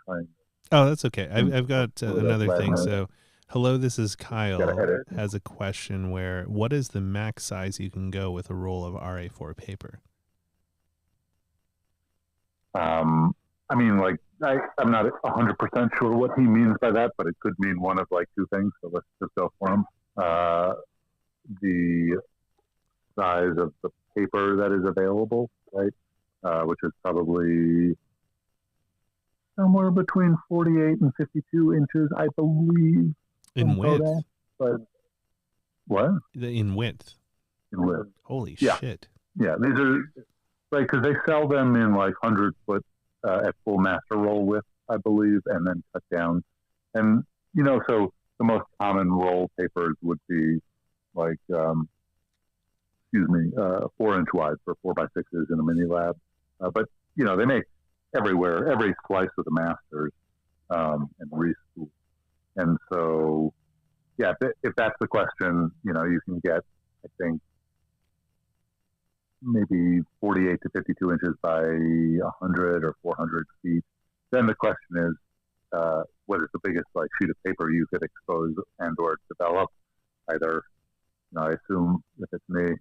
trying. Oh, that's okay. I've got another thing. So, hello, this is Kyle. Has a question where, what is the max size you can go with a roll of RA4 paper? I mean, like, I'm not 100% sure what he means by that, but it could mean one of like two things. So let's just go for him. The size of the paper that is available, right? Which is probably somewhere between 48 and 52 inches, I believe. In width? But what? In width. In width. Holy shit. Yeah, these are, like, because they sell them in like 100-foot at full master roll width, I believe, and then cut down. And, you know, so the most common roll papers would be like, 4-inch wide for 4x6s in a mini lab. But, you know, they make everywhere, every slice of the masters and reschool. And so, yeah, if that's the question, you know, you can get, I think, maybe 48 to 52 inches by 100 or 400 feet. Then the question is, what is the biggest like sheet of paper you could expose and or develop? Either, you know, I assume if it's me,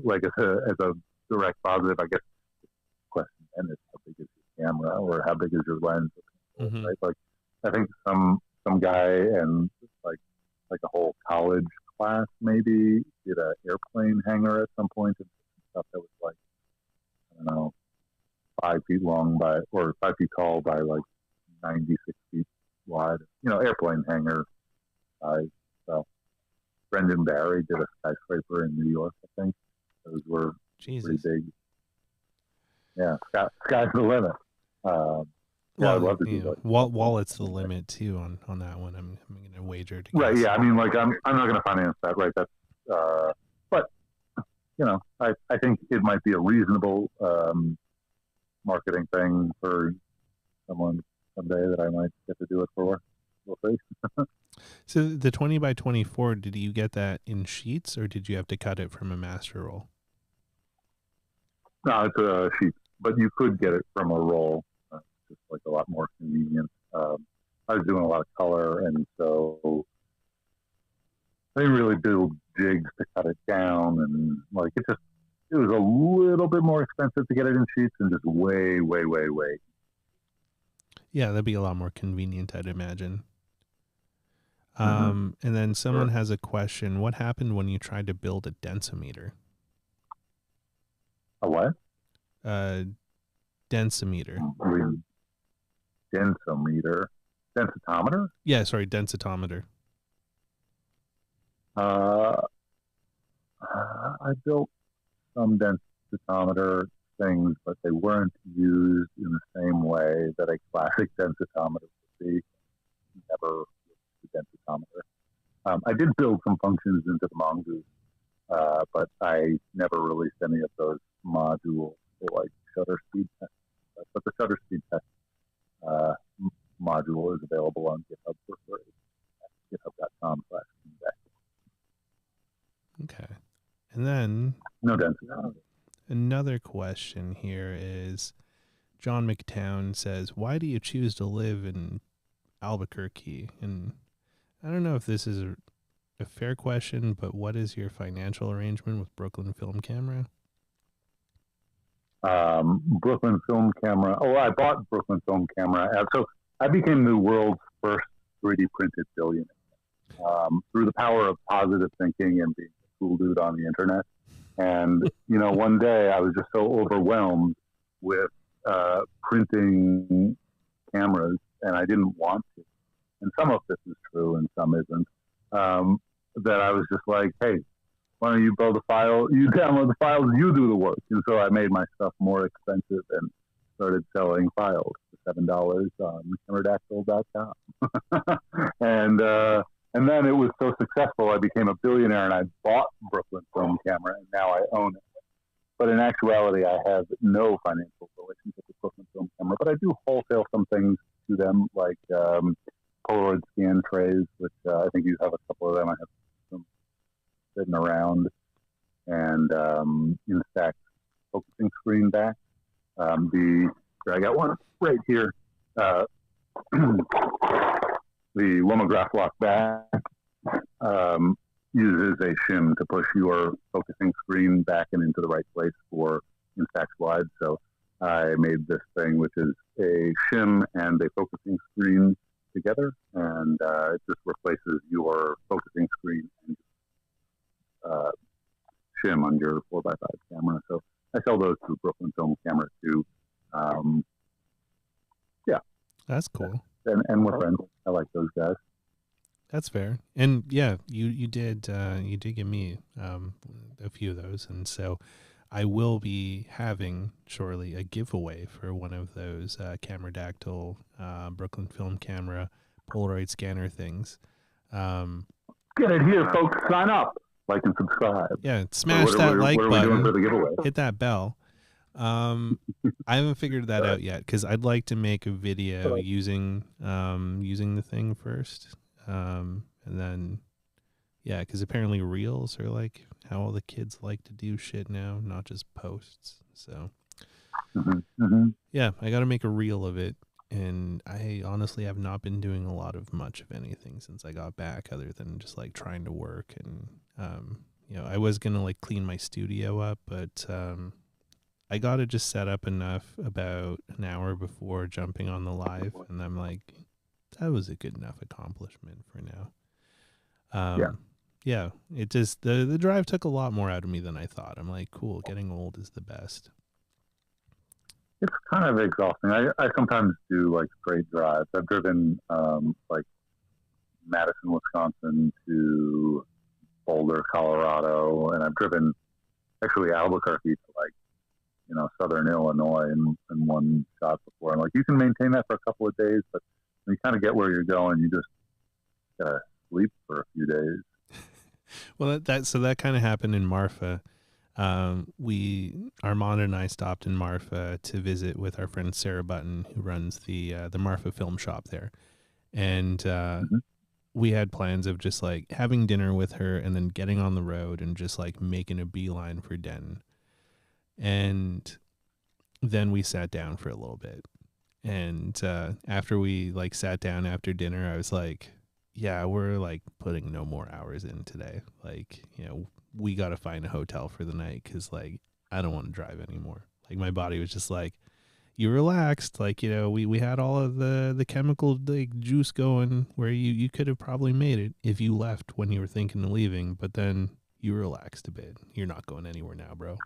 like as a direct positive, I guess the question then is how big is your camera or how big is your lens? Mm-hmm. Right? Like I think some guy and like a whole college class maybe did an airplane hangar at some point and stuff that was like, I don't know, 5 feet long or 5 feet tall by like 96 feet wide. You know, airplane hangar size. So Brendan Barry did a skyscraper in New York, I think. Those were pretty big. Yeah, sky's the limit. Yeah, I'd love to do that. Wallet's the limit too on that one. I'm going to wager to guess. Right. Yeah. I mean, like I'm not going to finance that. Right. That's. But you know, I think it might be a reasonable marketing thing for someone someday that I might get to do it for. We'll see. So the 20 by 24, did you get that in sheets or did you have to cut it from a master roll? No, it's a sheet, but you could get it from a roll. Just like a lot more convenient. I was doing a lot of color, and so I didn't really build jigs to cut it down, and like it was a little bit more expensive to get it in sheets, and just way. Yeah, that'd be a lot more convenient, I'd imagine. Mm-hmm. And then someone has a question. What happened when you tried to build a densimeter? A what? Densimeter. Densometer. Densitometer? Yeah, sorry, densitometer. I built some densitometer things, but they weren't used in the same way that a classic densitometer would be. Never used the densitometer. I did build some functions into the Mongoose, but I never released any of those modules for like shutter speed tests. But the shutter speed test module is available on GitHub for free at github.com/feedback. Okay. And then No densitometer. another question here is John McTown says, why do you choose to live in Albuquerque? And I don't know if this is a fair question, but what is your financial arrangement with Brooklyn Film Camera? Brooklyn Film Camera. Oh, I bought Brooklyn Film Camera. So I became the world's first 3D printed billionaire through the power of positive thinking and being a cool dude on the internet. And, one day I was just so overwhelmed with printing cameras, and I didn't want to. And some of this is true and some isn't. That I was just like, hey, why don't you build a file, you download the files, you do the work. And so I made my stuff more expensive and started selling files for $7 on Cameradactyl.com. And then it was so successful, I became a billionaire, and I bought Brooklyn Film Camera, and now I own it. But in actuality, I have no financial relationship with Brooklyn Film Camera, but I do wholesale some things to them, like Polaroid scan trays, which I think you have a couple of them. I have some sitting around, and Instax focusing screen back. I got one right here. The Lomograph lock back uses a shim to push your focusing screen back and into the right place for Instax wide. So I made this thing, which is a shim and a focusing screen together, and it just replaces your focusing screen and shim on your 4x5 camera. So I sell those through Brooklyn Film Camera too. Yeah, that's cool. And we're friends. I like those guys. That's fair. And yeah, you did give me a few of those, and so I will be having shortly a giveaway for one of those Cameradactyl Brooklyn Film Camera Polaroid scanner things. Get it here, folks. Sign up, like and subscribe. Yeah, smash that like button. For the giveaway? Hit that bell. I haven't figured that out yet, because I'd like to make a video using the thing first, and then because apparently reels are like how all the kids like to do shit now, not just posts. So I got to make a reel of it, and I honestly have not been doing a lot of much of anything since I got back, other than just like trying to work, and I was gonna like clean my studio up, but I got to just set up enough about an hour before jumping on the live, and I'm like, that was a good enough accomplishment for now. It just, the drive took a lot more out of me than I thought. I'm like, cool, getting old is the best. It's kind of exhausting. I sometimes do like straight drives. I've driven like Madison, Wisconsin to Boulder, Colorado, and I've driven actually Albuquerque to like, Southern Illinois in one shot before. And like, you can maintain that for a couple of days, but when you kind of get where you're going, you just gotta sleep for a few days. Well, that kind of happened in Marfa. Armand and I stopped in Marfa to visit with our friend Sarah Button, who runs the Marfa film shop there. And we had plans of just like having dinner with her and then getting on the road and just like making a beeline for Denton. And then we sat down for a little bit. And after we like sat down after dinner, I was like, yeah, we're like putting no more hours in today. Like, we got to find a hotel for the night because like I don't want to drive anymore. Like my body was just like, you relaxed. Like, we had all of the chemical like juice going where you could have probably made it if you left when you were thinking of leaving, but then you relaxed a bit. You're not going anywhere now, bro.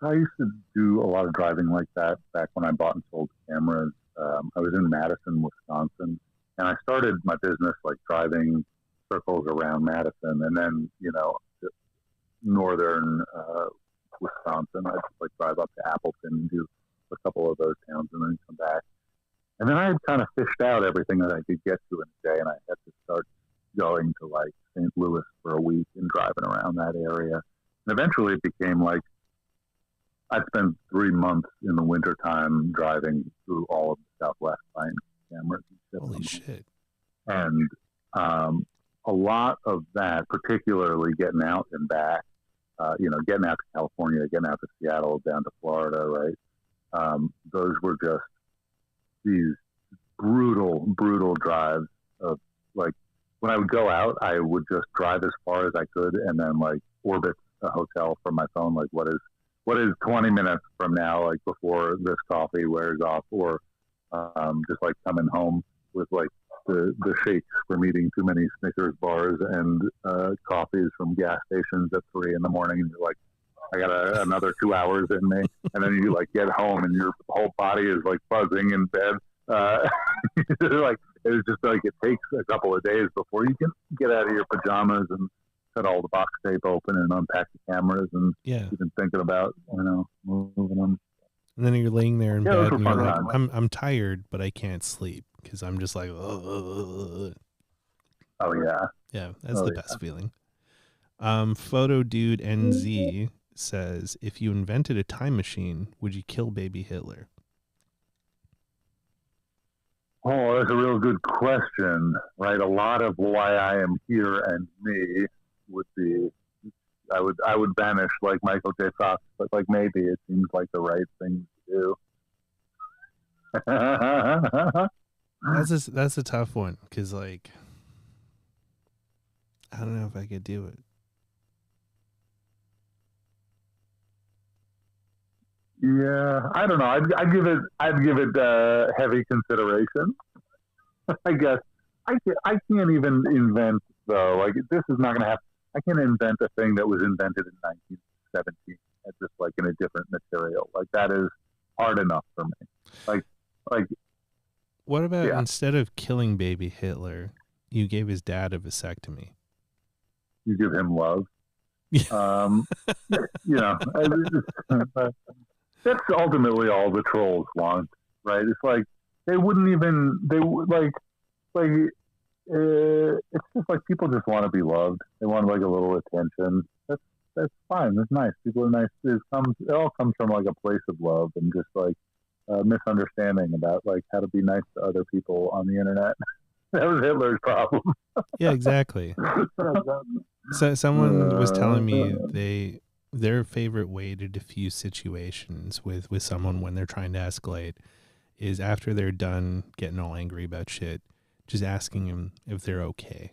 I used to do a lot of driving like that back when I bought and sold cameras. I was in Madison, Wisconsin, and I started my business like driving circles around Madison, and then northern Wisconsin. I'd just like drive up to Appleton and do a couple of those towns, and then come back. And then I had kind of fished out everything that I could get to in a day, and I had to start going to like St. Louis for a week and driving around that area. And eventually, it became like I spent 3 months in the wintertime driving through all of the Southwest buying cameras and shit. Holy shit. And a lot of that, particularly getting out and back, getting out to California, getting out to Seattle, down to Florida, right? Those were just these brutal, brutal drives of like, when I would go out, I would just drive as far as I could and then like orbit a hotel from my phone. Like what is 20 minutes from now, like before this coffee wears off, or just like coming home with like the shakes from eating too many Snickers bars and coffees from gas stations at 3 a.m. and you're like, I got another 2 hours in me. And then you like get home and your whole body is like buzzing in bed. Like it's just like it takes a couple of days before you can get out of your pajamas and cut all the box tape open and unpack the cameras and even thinking about moving them. And then you're laying there in bed and you're like, I'm tired, but I can't sleep because I'm just like, ugh. Oh yeah, yeah, that's the best feeling. Photo Dude NZ says, if you invented a time machine, would you kill baby Hitler? Oh, that's a real good question, right? A lot of why I am here and me would be, I would vanish like Michael J. Fox, but like maybe it seems like the right thing to do. That's a tough one because like I don't know if I could do it. Yeah, I don't know. I'd give it heavy consideration. I guess I can't even invent though. Like this is not going to happen. I can't invent a thing that was invented in 1917, just like in a different material. Like that is hard enough for me. Like. What about instead of killing baby Hitler, you gave his dad a vasectomy? You give him love. That's ultimately all the trolls want, right? It's like it's just like people just want to be loved. They want like a little attention. That's fine. That's nice. People are nice. It all comes from like a place of love and just like misunderstanding about like how to be nice to other people on the internet. That was Hitler's problem. Yeah, exactly. So someone was telling me their favorite way to diffuse situations with someone when they're trying to escalate is after they're done getting all angry about shit, just asking them if they're okay.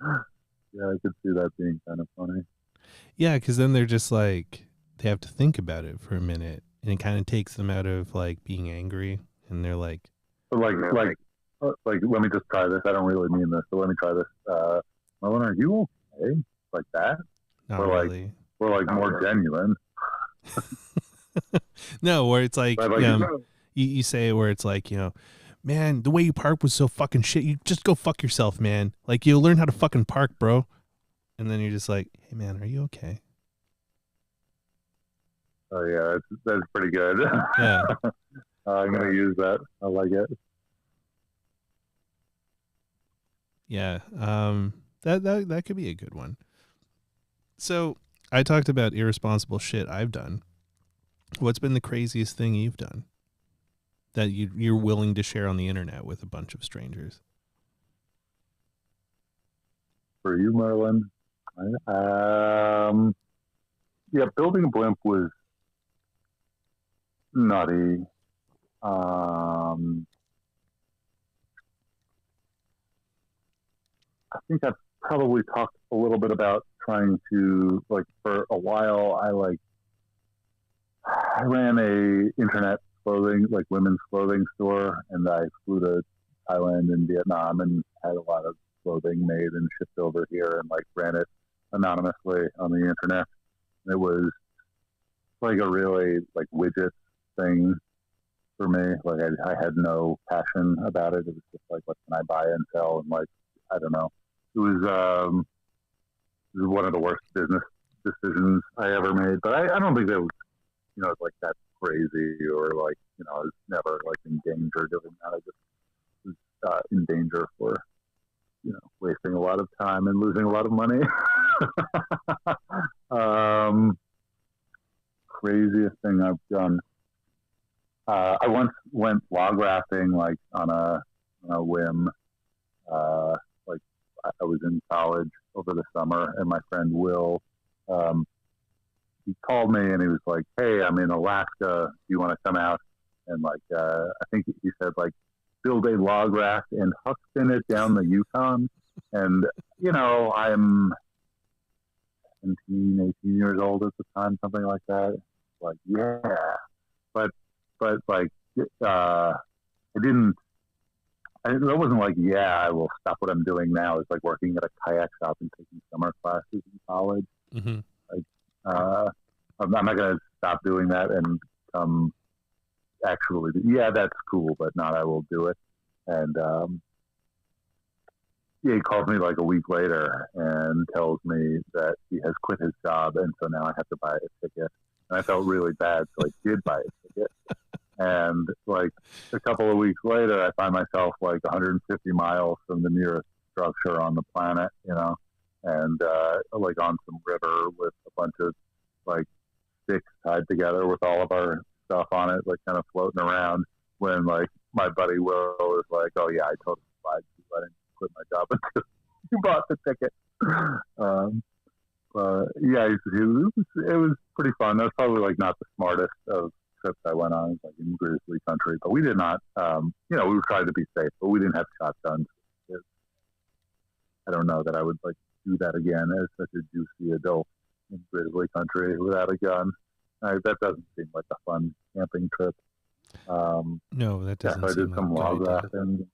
Yeah, I could see that being kind of funny. Yeah, because then they're just like, they have to think about it for a minute, and it kind of takes them out of like being angry, and they're like, let me just try this. I don't really mean this, but let me try this. Merlin, are you okay? Like that? Not really. We're like more genuine. No, where it's like, you say it where it's like, man, the way you park was so fucking shit. You just go fuck yourself, man. Like, you learn how to fucking park, bro. And then you're just like, hey, man, are you okay? Oh, yeah, that's pretty good. Yeah. I'm going to use that. I like it. Yeah. That could be a good one. So I talked about irresponsible shit I've done. What's been the craziest thing you've done that you're willing to share on the internet with a bunch of strangers? For you, Merlin, building a blimp was nutty. I think I've probably talked a little bit about trying to, like, for a while, I ran a internet clothing, like women's clothing store, and I flew to Thailand and Vietnam and had a lot of clothing made and shipped over here and like ran it anonymously on the internet. It was like a really like widget thing for me. Like I had no passion about it. It was just like, what can I buy and sell? And like, I don't know. It was one of the worst business decisions I ever made. But I don't think that was, like that crazy or like, I was never like in danger doing that. I just was in danger for, wasting a lot of time and losing a lot of money. Craziest thing I've done. I once went log rafting like on a whim. Like I was in college over the summer, and my friend Will, he called me and he was like, "Hey, I'm in Alaska. Do you want to come out?" And like, I think he said like, build a log raft and huck spin it down the Yukon. And I'm 17, 18 years old at the time, something like that. Like, yeah, but like, I wasn't like, yeah, I will stop what I'm doing now. It's like working at a kayak shop and taking summer classes in college. Mm-hmm. Like, I'm not going to stop doing that and actually, yeah, that's cool, but not I will do it. And he calls me like a week later and tells me that he has quit his job, and so now I have to buy a ticket. And I felt really bad, so I did buy a ticket. And like a couple of weeks later, I find myself like 150 miles from the nearest structure on the planet, and like on some river with a bunch of like sticks tied together with all of our stuff on it, like kind of floating around. When like my buddy Will is like, "Oh yeah, I totally lied to you. I didn't quit my job until you bought the ticket." Yeah, it was pretty fun. That was probably like not the smartest of trips I went on, like in grizzly country, but we did not. We were trying to be safe, but we didn't have shotguns. I don't know that I would like do that again as such a juicy adult in grizzly country without a gun. That doesn't seem like a fun camping trip. No, that doesn't. I did some log rafting.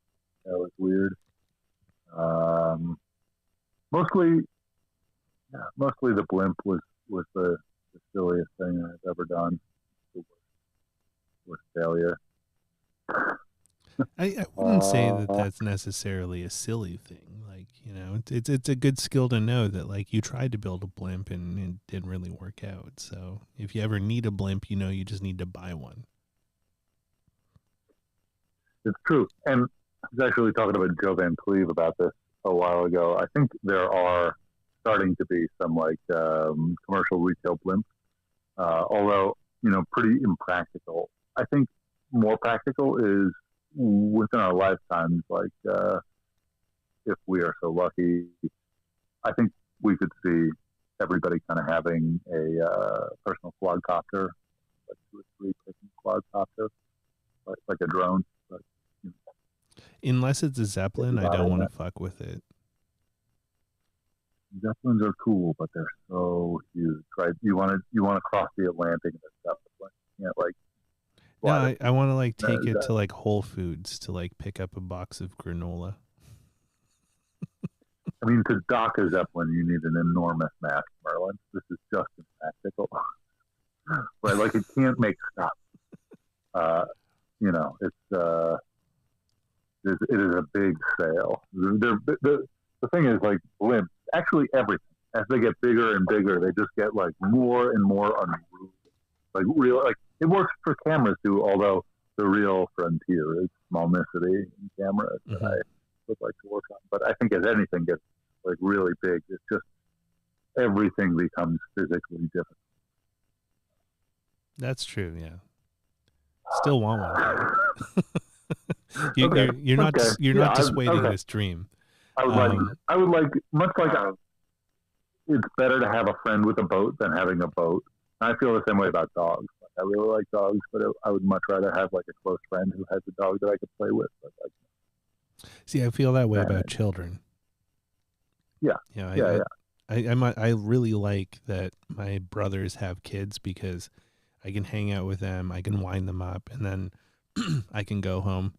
That was weird. Mostly the blimp was the silliest thing I've ever done. The worst failure. I wouldn't say that that's necessarily a silly thing. Like, it's a good skill to know that like you tried to build a blimp and it didn't really work out. So if you ever need a blimp, you just need to buy one. It's true. And I was actually talking about Joe Van Cleve about this a while ago. I think there are starting to be some like commercial retail blimps, although, pretty impractical. I think more practical is within our lifetimes, like if we are so lucky, I think we could see everybody kind of having a personal quadcopter, like 2 or 3 person quadcopter, like a drone. But, unless it's a Zeppelin, I don't want to fuck with it. Zeppelins are cool, but they're so huge, right? You want to cross the Atlantic in a Zeppelin. You can't like. No, I want to like take it to like Whole Foods to like pick up a box of granola. I mean, to dock a Zeppelin, you need an enormous mass, Merlin. This is just impractical. Right? Like, it can't make stops. It is a big sail. The thing is, like, blimps, actually everything, as they get bigger and bigger, they just get, like, more and more unruly. Like, it works for cameras, too, although the real frontier is smallnicity in cameras that I would like to work on. But I think as anything gets like really big, it's just everything becomes physically difficult. That's true. Yeah. Still want one. You're not dissuading this dream. I would like much like it's better to have a friend with a boat than having a boat. I feel the same way about dogs. Like, I really like dogs, but I would much rather have like a close friend who has a dog that I could play with. But like, See, I feel that way and, about children. yeah, You know, yeah, I really like that my brothers have kids because I can hang out with them, I can wind them up, and then I can go home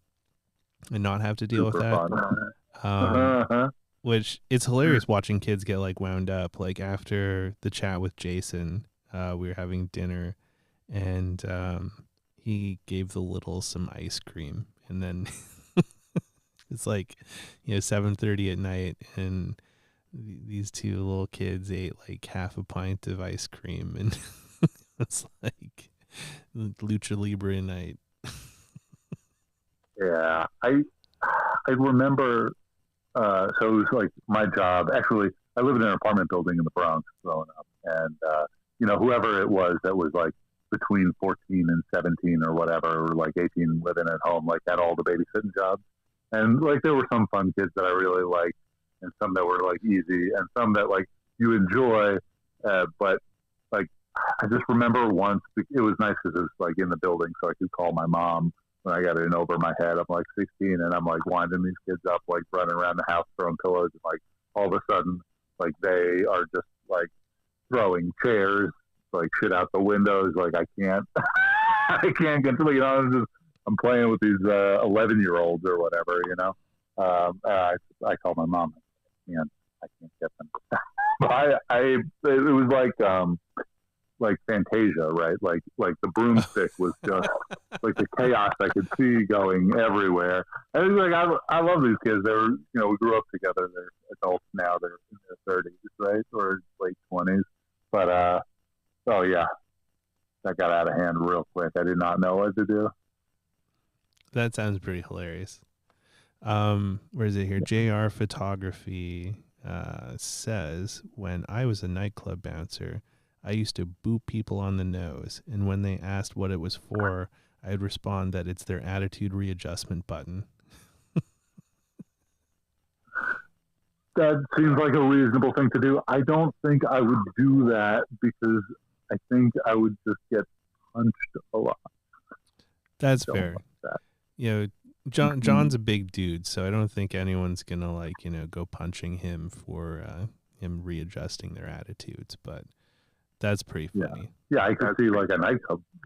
and not have to deal with that. fun. Which it's hilarious watching kids get like wound up. Like after the chat with Jason, we were having dinner, and he gave the little some ice cream, and then it's like 7:30 at night, and these two little kids ate like half a pint of ice cream, and it's like lucha libre night. Yeah, I remember. So it was like my job. Actually, I lived in an apartment building in the Bronx growing up, and whoever it was that was like between 14 and 17 or whatever, or like 18 living at home, like had all the babysitting jobs, and like there were some fun kids that I really liked, and some that were like easy, and some that like you enjoy, but like I just remember once it was nice because it was like in the building, so I could call my mom. When I got in over my head, I'm like 16, and I'm like winding these kids up, like running around the house throwing pillows, and like all of a sudden, like they are just like throwing chairs, like shit out the windows. Like I can't, I can't get to, I'm playing with these 11-year-olds or whatever, I call my mom. I can't get them. But it was like Fantasia, right? Like the broomstick was just like the chaos I could see going everywhere. And it was like I love these kids. They were, we grew up together. They're adults now. They're in their 30s, right, or late 20s. But oh yeah, that got out of hand real quick. I did not know what to do. That sounds pretty hilarious. Where is it here? JR Photography says, when I was a nightclub bouncer, I used to boop people on the nose, and when they asked what it was for, I'd respond that it's their attitude readjustment button. That seems like a reasonable thing to do. I don't think I would do that because I think I would just get punched a lot. That's fair. That. John's a big dude, so I don't think anyone's gonna go punching him for him readjusting their attitudes, but that's pretty funny. Yeah, I could see like a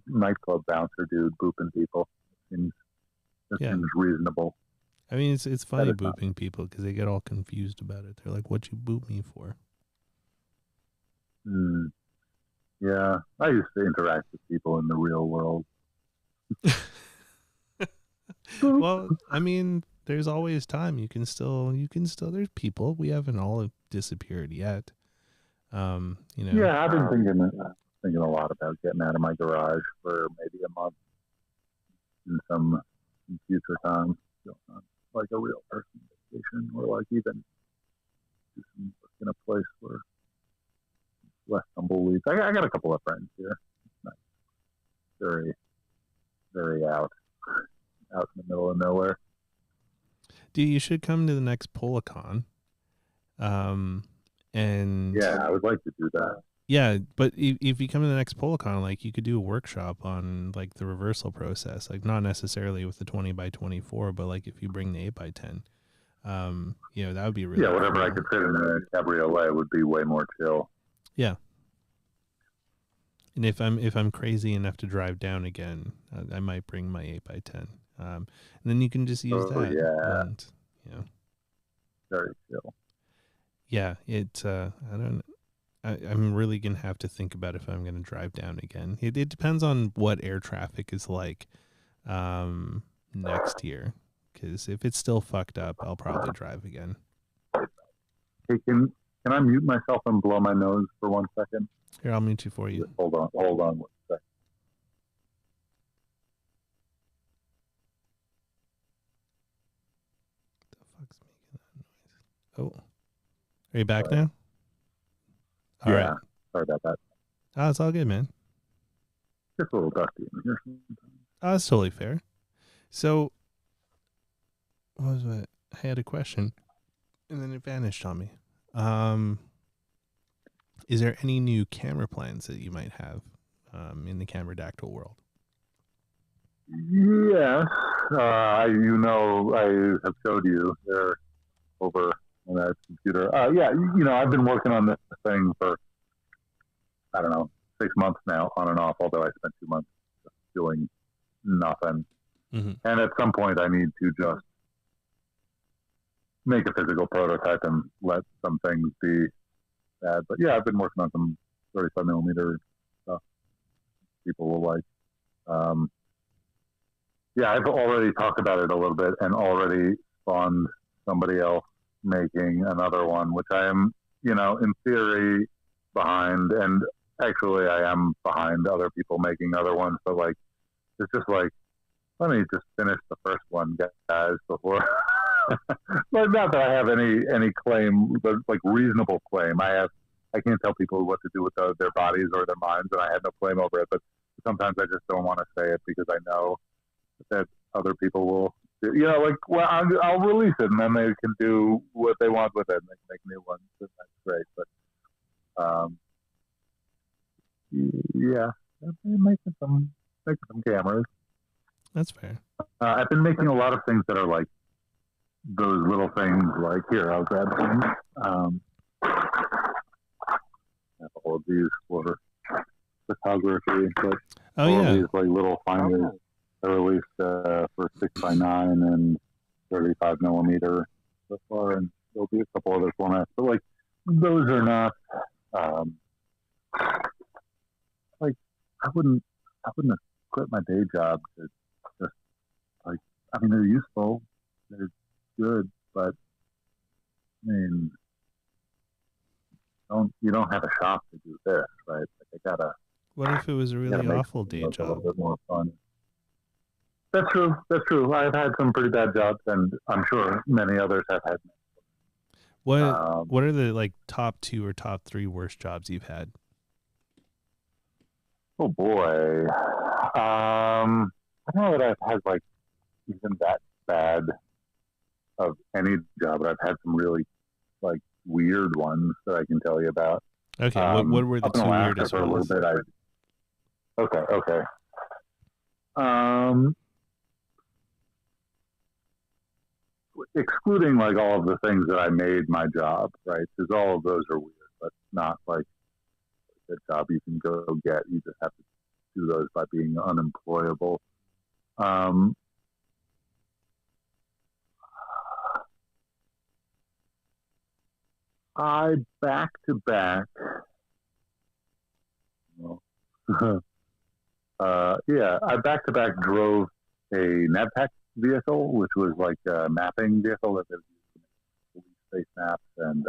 nightclub bouncer dude booping people. Seems reasonable. I mean, it's funny booping people because they get all confused about it. They're like, "What you boop me for?" Yeah, I used to interact with people in the real world. Well, I mean, there's always time. You can still. There's people. We haven't all disappeared yet. Yeah, I've been thinking a lot about getting out of my garage for maybe a month in some future time, like a real person vacation, or like even do some work in a place where it's less tumbleweeds. I got a couple of friends here. Nice. Very, very out in the middle of nowhere. Dude, you should come to the next Policon. And yeah, I would like to do that. Yeah, but if you come to the next Policon, like you could do a workshop on like the reversal process, like not necessarily with the 20x24, but like if you bring the 8x10, that would be really whatever cool. I could fit in a cabriolet would be way more chill. Yeah. And if I'm crazy enough to drive down again, I might bring my 8x10. And then you can just use that. Yeah. And, very chill. Yeah, I'm really going to have to think about if I'm going to drive down again. It depends on what air traffic is like next year. Because if it's still fucked up, I'll probably drive again. Hey, can I mute myself and blow my nose for 1 second? Here, I'll mute you for you. Hold on 1 second. The fuck's making that noise? Oh. Are you back now? All right. Sorry about that. Oh, it's all good, man. Just a little dusty in here sometimes. Oh, that's totally fair. So, what was it? I had a question, and then it vanished on me. Is there any new camera plans that you might have in the Cameradactyl world? Yes. I have showed you there over on that computer. Yeah, I've been working on this thing for, I don't know, 6 months now, on and off, although I spent 2 months doing nothing. Mm-hmm. And at some point I need to just make a physical prototype and let some things be bad. But yeah, I've been working on some 35 millimeter stuff people will like. Yeah, I've already talked about it a little bit and already spawned somebody else making another one, which I am, in theory behind. And actually I am behind other people making other ones. But like, it's just like, let me just finish the first one, guys, before. But not that I have any claim, but like reasonable claim. I can't tell people what to do with their bodies or their minds, and I have no claim over it. But sometimes I just don't want to say it because I know that other people will, well, I'll release it and then they can do what they want with it and they can make new ones. And that's great. But yeah, I've been making some cameras. That's fair. I've been making a lot of things that are like those little things. Like here, I'll grab some. All of these for photography, but all of these like little finders are released for 6x9 and 35 millimeter so far, and there'll be a couple other formats. But like those are not like I wouldn't have quit my day job to just like, I mean, they're useful, they're good, but I mean, you don't have a shop to do this, right? Like What if it was a really awful day job? A little bit more fun. That's true. I've had some pretty bad jobs, and I'm sure many others have had. What are the like top 2 or top 3 worst jobs you've had? Oh boy, I don't know that I've had like even that bad of any job, but I've had some really like weird ones that I can tell you about. Okay, what were the 2 weirdest ones? For a little bit, okay. Excluding like all of the things that I made my job, right? Because all of those are weird, but not like a job you can go get. You just have to do those by being unemployable. I back-to-back drove a NavTech vehicle, which was like a mapping vehicle that they would use to make space maps, and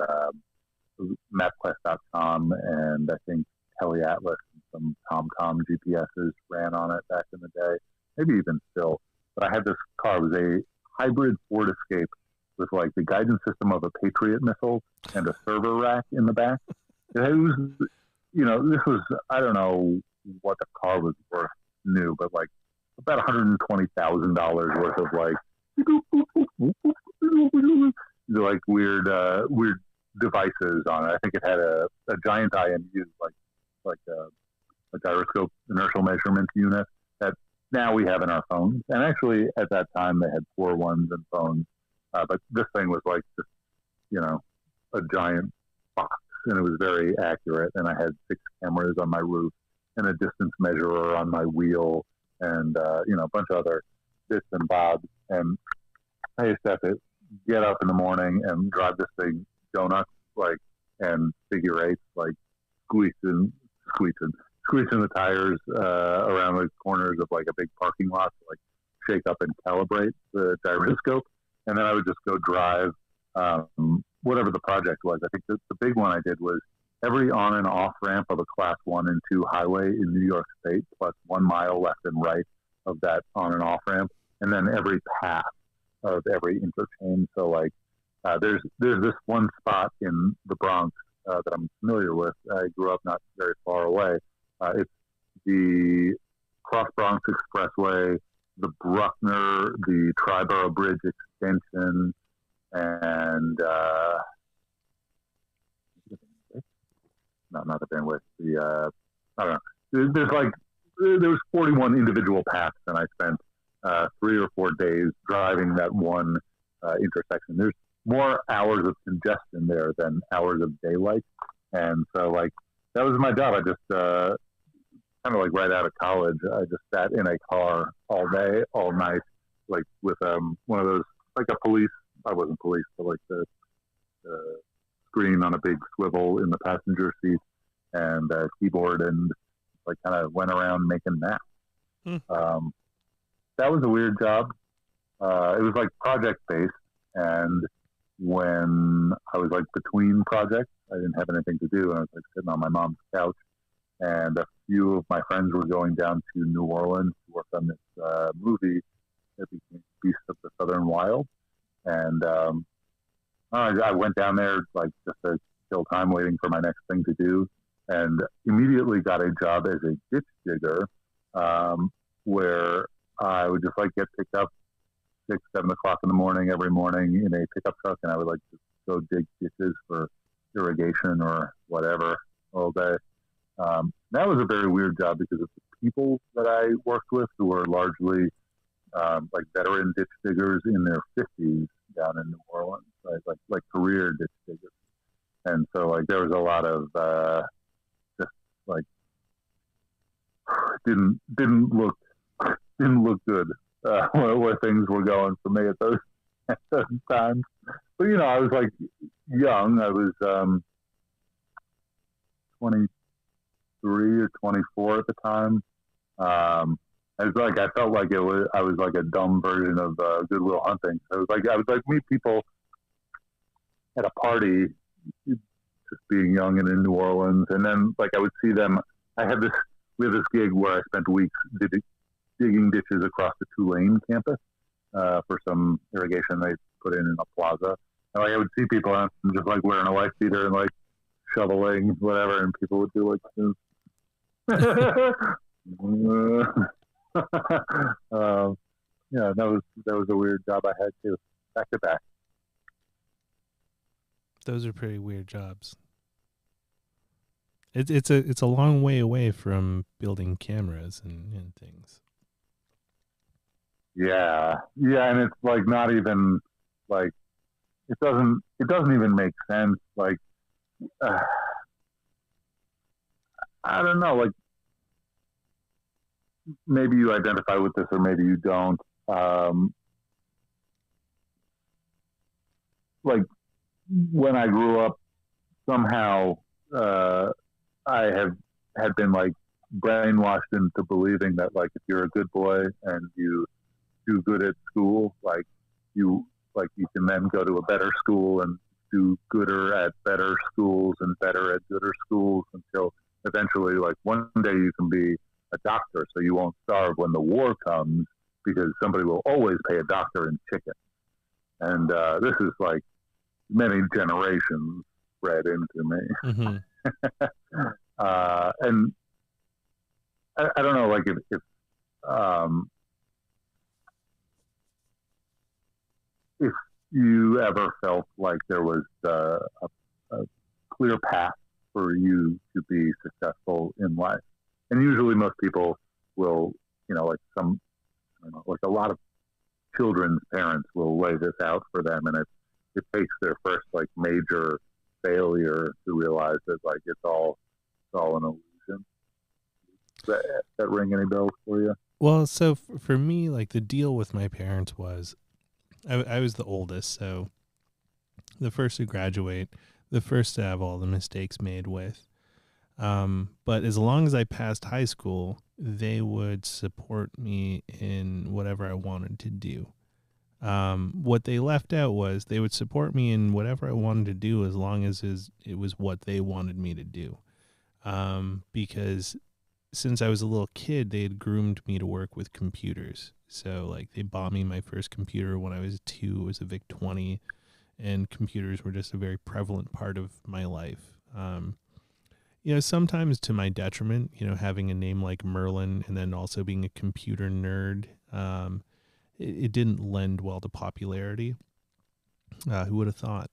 MapQuest.com, and I think TeleAtlas and some TomTom GPSs ran on it back in the day, maybe even still. But I had this car. It was a hybrid Ford Escape with like the guidance system of a Patriot missile and a server rack in the back. It was, this was, I don't know what the car was worth new, but like about $120,000 worth of like weird devices on it. I think it had a giant IMU, like a gyroscope inertial measurement unit that now we have in our phones. And actually at that time they had 4 ones in phones. But this thing was like just, a giant box, and it was very accurate. And I had 6 cameras on my roof and a distance measurer on my wheel, and a bunch of other bits and bobs. And I used to have to get up in the morning and drive this big donut, and figure 8, squeezing the tires around the corners of like a big parking lot to shake up and calibrate the gyroscope. And then I would just go drive whatever the project was. I think the big one I did was every on and off ramp of a class 1 and 2 highway in New York State, plus 1 mile left and right of that on and off ramp, and then every path of every interchange. So there's this one spot in the Bronx that I'm familiar with. I grew up not very far away. It's the Cross Bronx Expressway, the Bruckner, the Triborough Bridge extension, and not the bandwidth. I don't know. there was 41 individual paths, and I spent 3 or 4 days driving that one intersection. There's more hours of congestion there than hours of daylight, and so like that was my job. I just kind of like right out of college, I just sat in a car all day, all night, like with one of those, like a police. I wasn't police, but like the screen on a big swivel in the passenger seat and a keyboard, and like kind of went around making maps. That was a weird job. It was like project based, and when I was like between projects, I didn't have anything to do, and I was like sitting on my mom's couch, and a few of my friends were going down to New Orleans to work on this movie that became Beasts of the Southern Wild, and I went down there like just to kill time waiting for my next thing to do, and immediately got a job as a ditch digger, where I would just like get picked up 6, 7 o'clock in the morning every morning in a pickup truck, and I would like just go dig ditches for irrigation or whatever all day. That was a very weird job because of the people that I worked with, who were largely like veteran ditch diggers in their 50s down in New Orleans, right? Like career ditch diggers, and so like there was a lot of just like didn't look good where things were going for me at those times. But you know, I was like young. I was 23 or 24 at the time. I felt like I was like a dumb version of Good Will Hunting. So I would like meet people at a party, just being young and in New Orleans, and then like I would see them. We had this gig where I spent weeks digging ditches across the Tulane campus for some irrigation they put in a plaza. And like I would see people, and I'm just like wearing a wife beater and like shoveling whatever, and people would do like this. Yeah, that was a weird job I had too, back to back. Those are pretty weird jobs. It's a long way away from building cameras and things. Yeah, and it's like not even like it doesn't even make sense. Like I don't know, like maybe you identify with this or maybe you don't. Like when I grew up, somehow I had been like brainwashed into believing that like if you're a good boy and you do good at school, like you can then go to a better school and do gooder at better schools and better at gooder schools until eventually like one day you can be a doctor, so you won't starve when the war comes because somebody will always pay a doctor in chicken. And this is like many generations bred into me. Mm-hmm. And I don't know, like if you ever felt like there was a clear path for you to be successful in life. And usually most people will, you know, like like a lot of children's parents will lay this out for them, and it takes their first like major failure to realize that like it's all an illusion. Does that ring any bells for you? Well, so for me, like the deal with my parents was I was the oldest, so the first to graduate, the first to have all the mistakes made with. But as long as I passed high school, they would support me in whatever I wanted to do. What they left out was they would support me in whatever I wanted to do as long as it was what they wanted me to do. Because since I was a little kid, they had groomed me to work with computers. So like they bought me my first computer when I was 2. It was a VIC-20, and computers were just a very prevalent part of my life. You know, sometimes to my detriment, you know, having a name like Merlin and then also being a computer nerd, it didn't lend well to popularity. Who would have thought?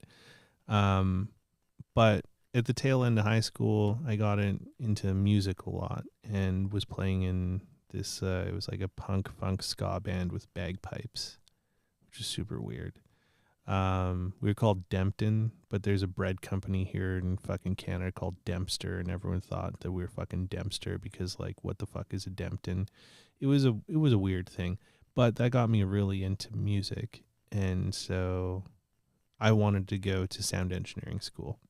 But at the tail end of high school, I got into music a lot and was playing in this, it was like a punk funk ska band with bagpipes, which is super weird. We were called Dempton, but there's a bread company here in fucking Canada called Dempster, and everyone thought that we were fucking Dempster because, like, what the fuck is a Dempton? It was a weird thing, but that got me really into music, and so I wanted to go to sound engineering school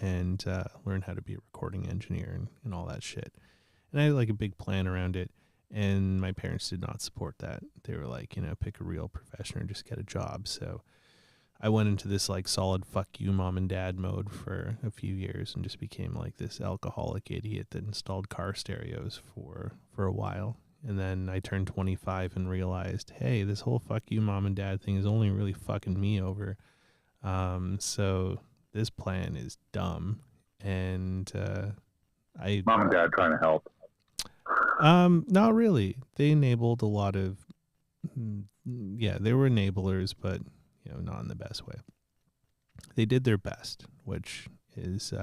and learn how to be a recording engineer and all that shit. And I had like a big plan around it, and my parents did not support that. They were like, pick a real profession or just get a job. So I went into this like solid fuck you mom and dad mode for a few years and just became like this alcoholic idiot that installed car stereos for a while. And then I turned 25 and realized, hey, this whole fuck you mom and dad thing is only really fucking me over. So this plan is dumb. And Mom and dad trying to help. Not really. They enabled a lot of, they were enablers, but not in the best way. They did their best, which is,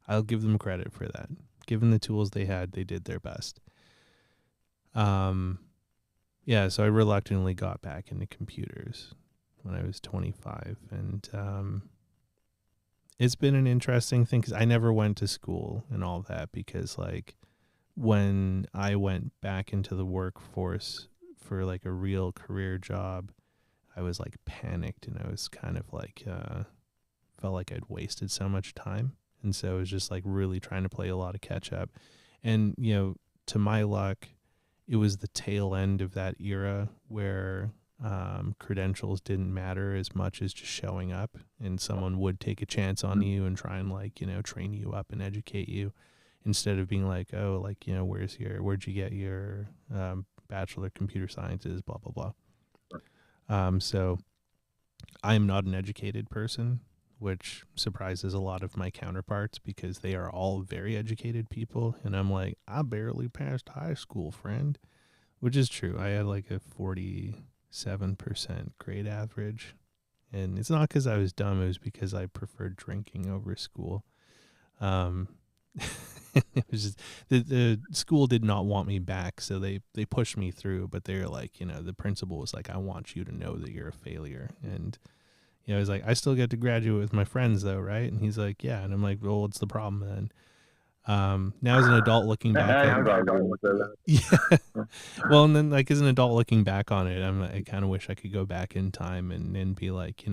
I'll give them credit for that. Given the tools they had, they did their best. So I reluctantly got back into computers when I was 25, and it's been an interesting thing because I never went to school and all that, because like when I went back into the workforce for like a real career job, I was like panicked, and I was kind of like felt like I'd wasted so much time, and so I was just like really trying to play a lot of catch up. And to my luck, it was the tail end of that era where credentials didn't matter as much as just showing up, and someone would take a chance on you and try and like train you up and educate you, instead of being like, oh, like where'd you get your Bachelor of Computer Sciences, blah blah blah. So I'm not an educated person, which surprises a lot of my counterparts because they are all very educated people, and I'm like, I barely passed high school, friend, which is true. I had like a 47% grade average, and it's not because I was dumb. It was because I preferred drinking over school. It was just the school did not want me back, so they pushed me through, but they're like, the principal was like, I want you to know that you're a failure. And I was like, I still get to graduate with my friends though, right? And he's like, yeah. And I'm like, well, what's the problem then? Now as an adult looking back yeah. Well, and then like as an adult looking back on it, I kind of wish I could go back in time and be like,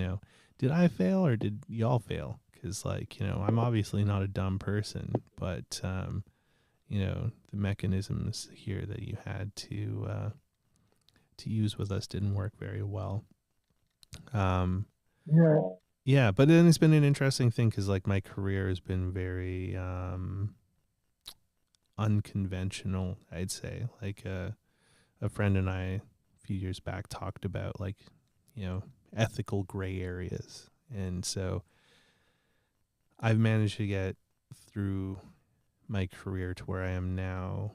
did I fail or did y'all fail? Because like, I'm obviously not a dumb person, but the mechanisms here that you had to use with us didn't work very well. Yeah, but then it's been an interesting thing because like my career has been very unconventional, I'd say. Like a friend and I a few years back talked about like, ethical gray areas. And so I've managed to get through my career to where I am now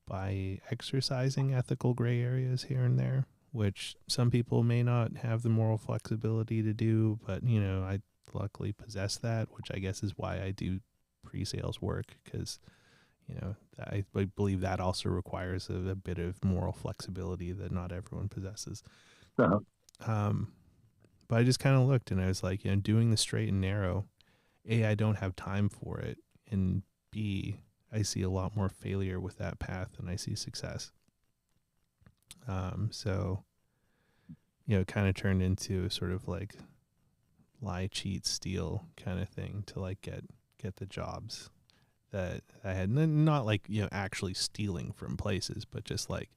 by exercising ethical gray areas here and there, which some people may not have the moral flexibility to do, but, I luckily possess that, which I guess is why I do pre-sales work, because, I believe that also requires a bit of moral flexibility that not everyone possesses. Uh-huh. But I just kind of looked and I was like, doing the straight and narrow, A, I don't have time for it, and B, I see a lot more failure with that path than I see success. So, it kind of turned into a sort of like lie, cheat, steal kind of thing to like get the jobs that I had. Not like, actually stealing from places, but just like,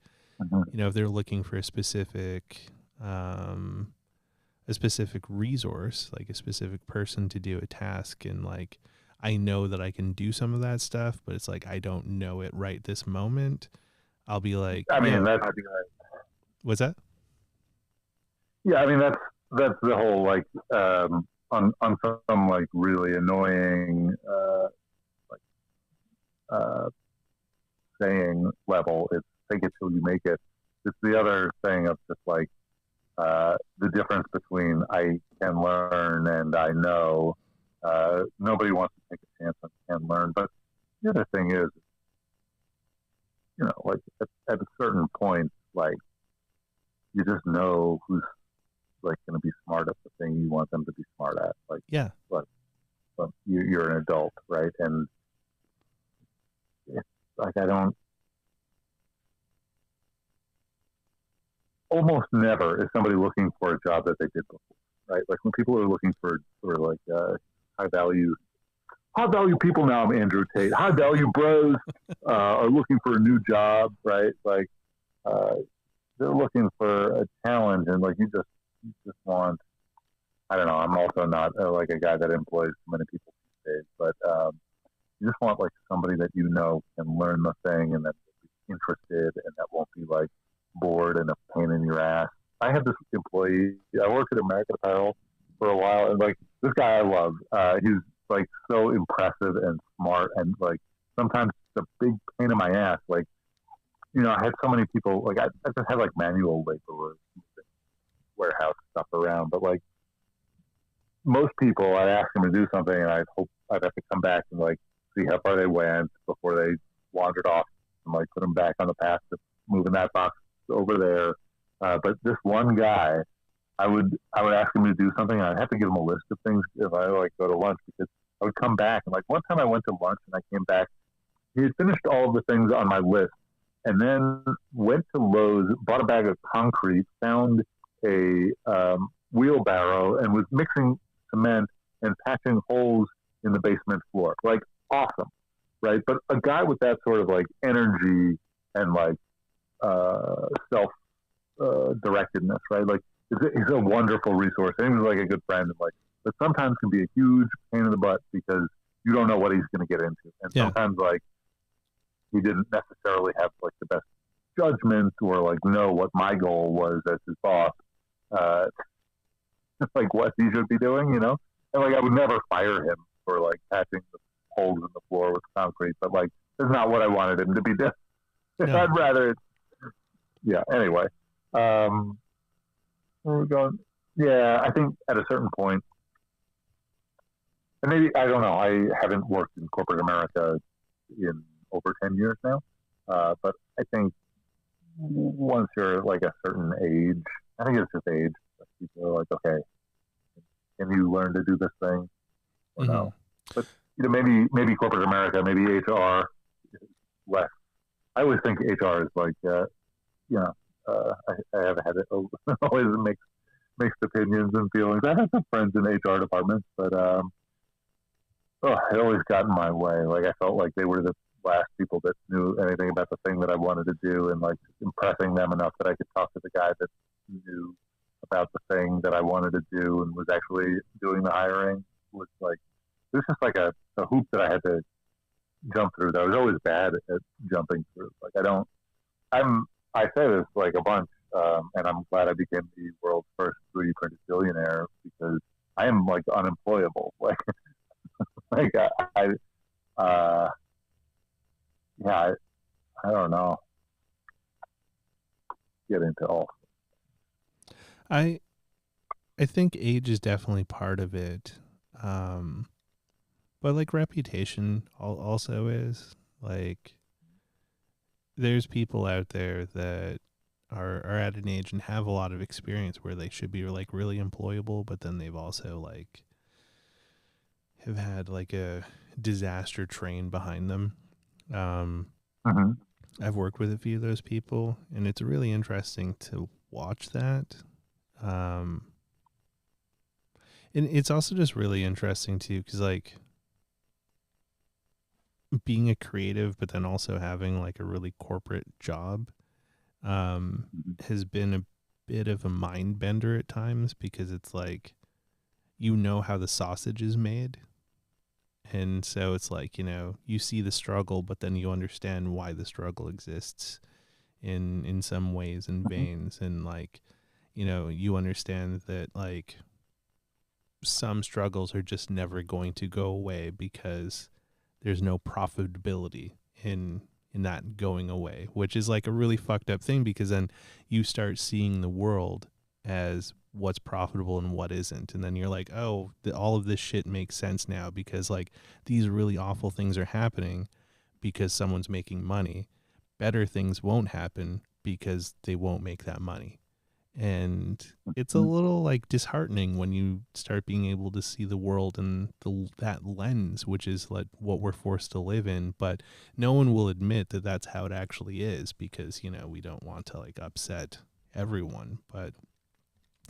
if they're looking for a specific resource, like a specific person to do a task, and like, I know that I can do some of that stuff, but it's like, I don't know it right this moment. I'll be like, what's that? Yeah, I mean that's the whole like on some like really annoying saying level. It's fake it till you make it. It's the other thing of just like the difference between I can learn and I know. Nobody wants to take a chance on can learn. But the other thing is, like at a certain point, like you just know who's like going to be smart at the thing you want them to be smart at. Like, Yeah. But you're an adult, right? And it's like almost never is somebody looking for a job that they did before, right? Like when people are looking for like high value people now, I'm Andrew Tate. High value bros are looking for a new job, right? Like they're looking for a challenge, and like you just want. I don't know. I'm also not like a guy that employs too many people these days, but you just want like somebody that can learn the thing and that will be interested and that won't be like bored and a pain in your ass. I had this employee. I worked at American Apparel for a while, and like this guy I love. He's like so impressive and smart, and like sometimes it's a big pain in my ass. Like I had so many people. Like I just had like manual laborers, warehouse stuff around, but like most people, I'd ask them to do something, and I'd hope I'd have to come back and like see how far they went before they wandered off, and like put them back on the path to moving that box over there. But this one guy, I would ask him to do something, and I'd have to give him a list of things if I like go to lunch, because I would come back and like one time I went to lunch and I came back, he had finished all of the things on my list, and then went to Lowe's, bought a bag of concrete, found a wheelbarrow, and was mixing cement and patching holes in the basement floor. Like awesome, right? But a guy with that sort of like energy and like self directedness, right? Like he's a wonderful resource, and he was like a good friend, and like, but sometimes can be a huge pain in the butt because you don't know what he's going to get into, and sometimes like he didn't necessarily have like the best judgment or like know what my goal was as his boss, like what he should be doing, and like I would never fire him for like patching the holes in the floor with concrete, but like that's not what I wanted him to be doing. No. I'd rather, anyway, where are we going? Yeah, I think at a certain point, and maybe, I don't know, I haven't worked in corporate America in over 10 years now, but I think once you're like a certain age, I think it's just age, people are like, okay, can you learn to do this thing or no? But maybe corporate America, maybe HR is less. I always think HR is like, I have had it always mixed opinions and feelings. I have some friends in HR departments, but it always got in my way. Like I felt like they were the last people that knew anything about the thing that I wanted to do, and like impressing them enough that I could talk to the guy that knew about the thing that I wanted to do and was actually doing the hiring. Was like, it was just like a hoop that I had to jump through that I was always bad at jumping through. Like I say this like a bunch, and I'm glad I became the world's first 3D printed billionaire, because I am like unemployable. Like, like I don't know. Get into all. I think age is definitely part of it, but like reputation also is. Like, there's people out there that are at an age and have a lot of experience where they should be like really employable, but then they've also like have had like a disaster train behind them. I've worked with a few of those people, and it's really interesting to watch that. And it's also just really interesting too, because like being a creative, but then also having like a really corporate job, has been a bit of a mind bender at times, because it's like, how the sausage is made. And so it's like, you see the struggle, but then you understand why the struggle exists in some ways and veins. And like, you understand that like some struggles are just never going to go away because there's no profitability in that going away, which is like a really fucked up thing, because then you start seeing the world as what's profitable and what isn't. And then you're like, oh, all of this shit makes sense now because like these really awful things are happening because someone's making money. Better things won't happen because they won't make that money. And it's a little like disheartening when you start being able to see the world in that lens, which is like what we're forced to live in. But no one will admit that that's how it actually is because, you know, we don't want to like upset everyone, but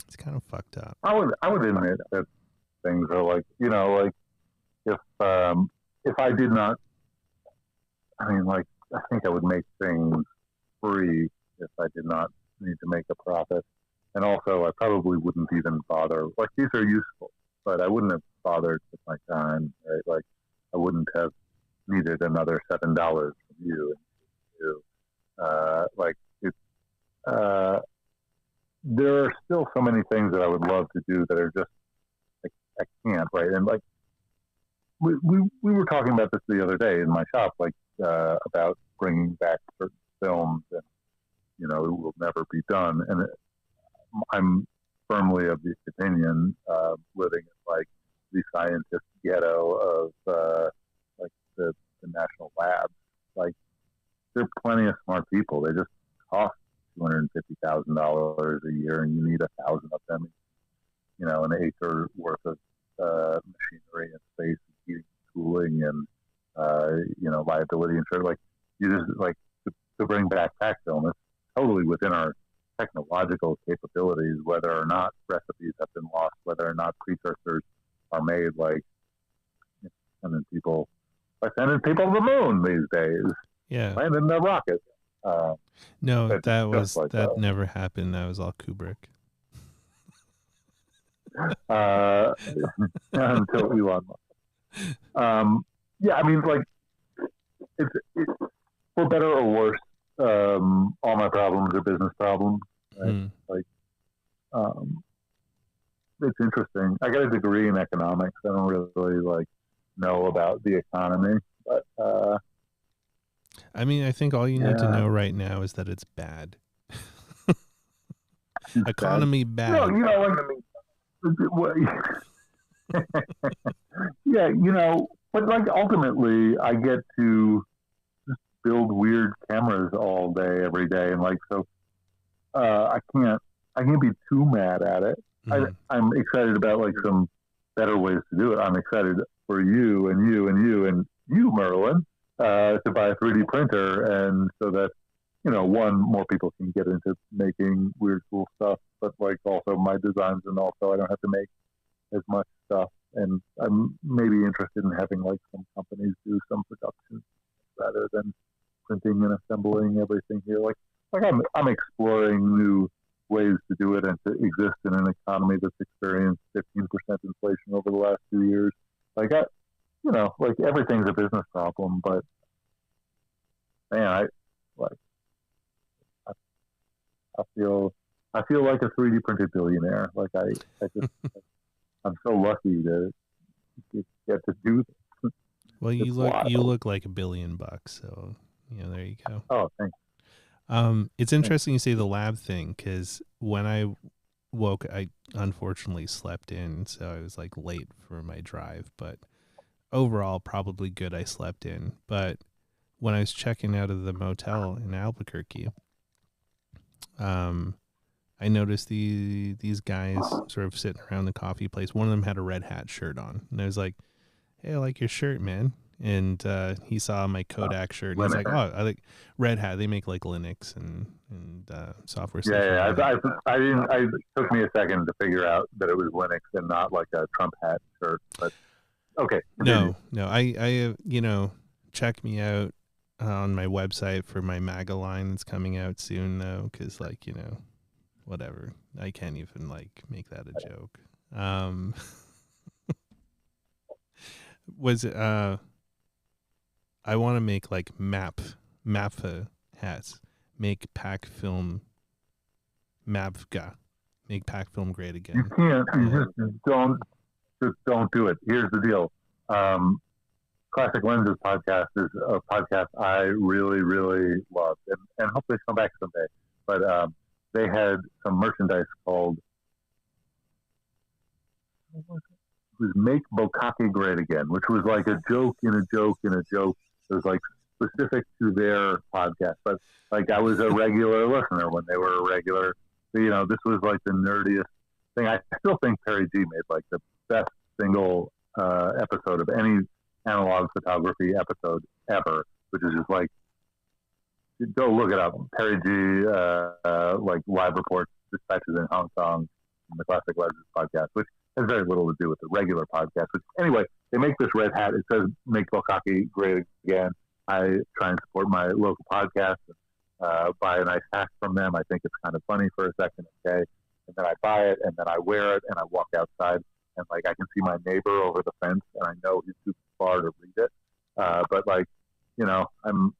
it's kind of fucked up. I would admit that things are like, you know, like if I did not, I mean, like, I think I would make things free if I did not need to make a profit. And also, I probably wouldn't even bother. Like, these are useful, but I wouldn't have bothered with my time, right? Like, I wouldn't have needed another $7 from you. Like, it's, there are still so many things that I would love to do that are just, like, I can't, right? And, like, we were talking about this the other day in my shop, like, about bringing back certain films and, you know, it will never be done. And I'm firmly of the opinion, living in like the scientist ghetto of like the national labs, like there are plenty of smart people. They just cost $250,000 a year, and you need 1,000 of them. You know, an acre worth of machinery and space, and heating, cooling, and you know, liability insurance. Like you just like to bring back pack film. It's totally within our technological capabilities, whether or not recipes have been lost, whether or not precursors are made, like sending people to the moon these days. Yeah, landing the rocket. No, that never happened. That was all Kubrick. Until Elon Musk. Yeah, I mean, like, it's for better or worse. All my problems are business problems. Right? Like, it's interesting. I got a degree in economics. I don't really like know about the economy, but I mean, I think all you need to know right now is that it's bad. Economy bad. No, you know, yeah, you know, but like ultimately, I get to just build weird cameras all day, every day, and like so, I can't be too mad at it. I'm excited about like some better ways to do it. I'm excited for you and you and you and you, Merlin, to buy a 3D printer, and so that, you know, one, more people can get into making weird, cool stuff, but like also my designs, and also I don't have to make as much stuff. And I'm maybe interested in having like some companies do some production rather than printing and assembling everything here. Like I'm exploring new ways to do it and to exist in an economy that's experienced 15% inflation over the last 2 years. Like you know, like everything's a business problem, but man, I feel like a 3D printed billionaire. Like I just I'm so lucky to get to do this. Well, you look like $1 billion, so you know, there you go. Oh, thanks. It's interesting you say the lab thing, because when I woke, I unfortunately slept in, so I was like late for my drive, but overall probably good I slept in. But when I was checking out of the motel in Albuquerque, I noticed these guys sort of sitting around the coffee place. One of them had a red hat shirt on, and I was like, "Hey, I like your shirt, man." And he saw my Kodak shirt. And he's like, "Oh, I like Red Hat. They make like Linux and software stuff." Yeah. It took me a second to figure out that it was Linux and not like a Trump hat shirt. But okay. No. I you know, check me out on my website for my MAGA line that's coming out soon, though, because like, you know, whatever. I can't even like make that a joke. Was it I want to make like MAPFA hats. Make pack film MAPFA. Make pack film great again. You can't. You just don't do it. Here's the deal. Classic Lenses podcast is a podcast I really, really love, and hopefully come back someday. But they had some merchandise called, what was it? It was Make Bokake Great Again, which was like a joke in a joke in a joke. It was like specific to their podcast. But like I was a regular listener when they were a regular. So, you know, this was like the nerdiest thing. I still think Perry G made like the best single episode of any analog photography episode ever, which is just like, go look it up. Perry G, like live reports, dispatches in Hong Kong, and the Classic Legends podcast, which has very little to do with the regular podcast. But anyway, they make this red hat. It says "Make Bokake Great Again." I try and support my local podcast, buy a nice hat from them. I think it's kind of funny for a second, okay? And then I buy it, and then I wear it, and I walk outside, and like I can see my neighbor over the fence, and I know he's too far to read it. But like, you know, I'm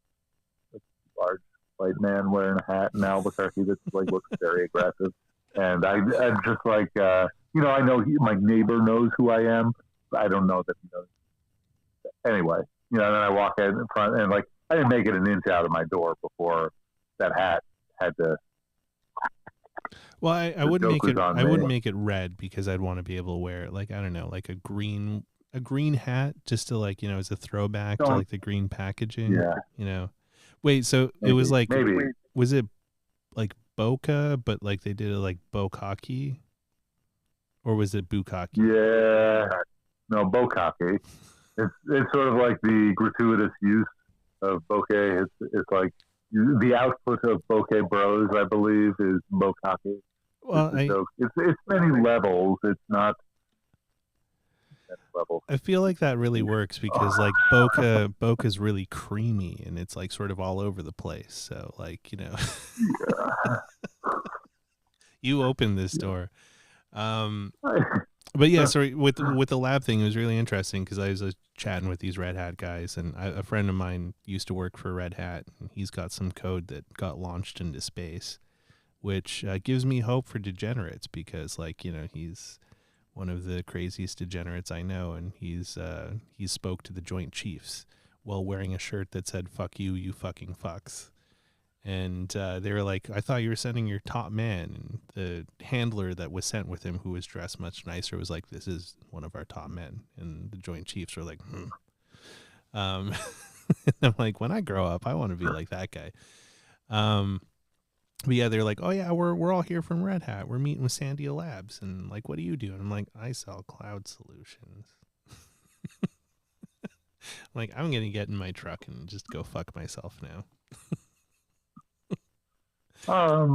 a large white man wearing a hat in Albuquerque that like looks very aggressive, and I'm just like, you know, I know my neighbor knows who I am, but I don't know that he knows. Anyway, you know, and then I walk in front, and like I didn't make it an inch out of my door before that hat had to. Well, I wouldn't make it. I wouldn't make it red because I'd want to be able to wear it. Like, I don't know, like a green hat, just to like, you know, as a throwback to like the green packaging. Yeah. You know. Wait, so it was like, was it like Boca, but like they did it like Bokake, or was it Bukake? Yeah. No, Bokake. It's sort of like the gratuitous use of bokeh. It's like the output of Bokeh Bros, I believe, is Bokake. Well, it's many levels. It's not levels. I feel like that really works because like Boca's really creamy and it's like sort of all over the place. So like, you know, you opened this door. But yeah, sorry, with the lab thing, it was really interesting because I was chatting with these Red Hat guys, and a friend of mine used to work for Red Hat, and he's got some code that got launched into space, which gives me hope for degenerates because, like, you know, he's one of the craziest degenerates I know, and he spoke to the Joint Chiefs while wearing a shirt that said "fuck you, you fucking fucks." And they were like, I thought you were sending your top man. And the handler that was sent with him, who was dressed much nicer, was like, this is one of our top men. And the Joint Chiefs were like, I'm like, when I grow up, I want to be like that guy. But yeah, they're like, oh yeah, we're all here from Red Hat. We're meeting with Sandia Labs. And like, what do you do? And I'm like, I sell cloud solutions. Like, I'm going to get in my truck and just go fuck myself now. I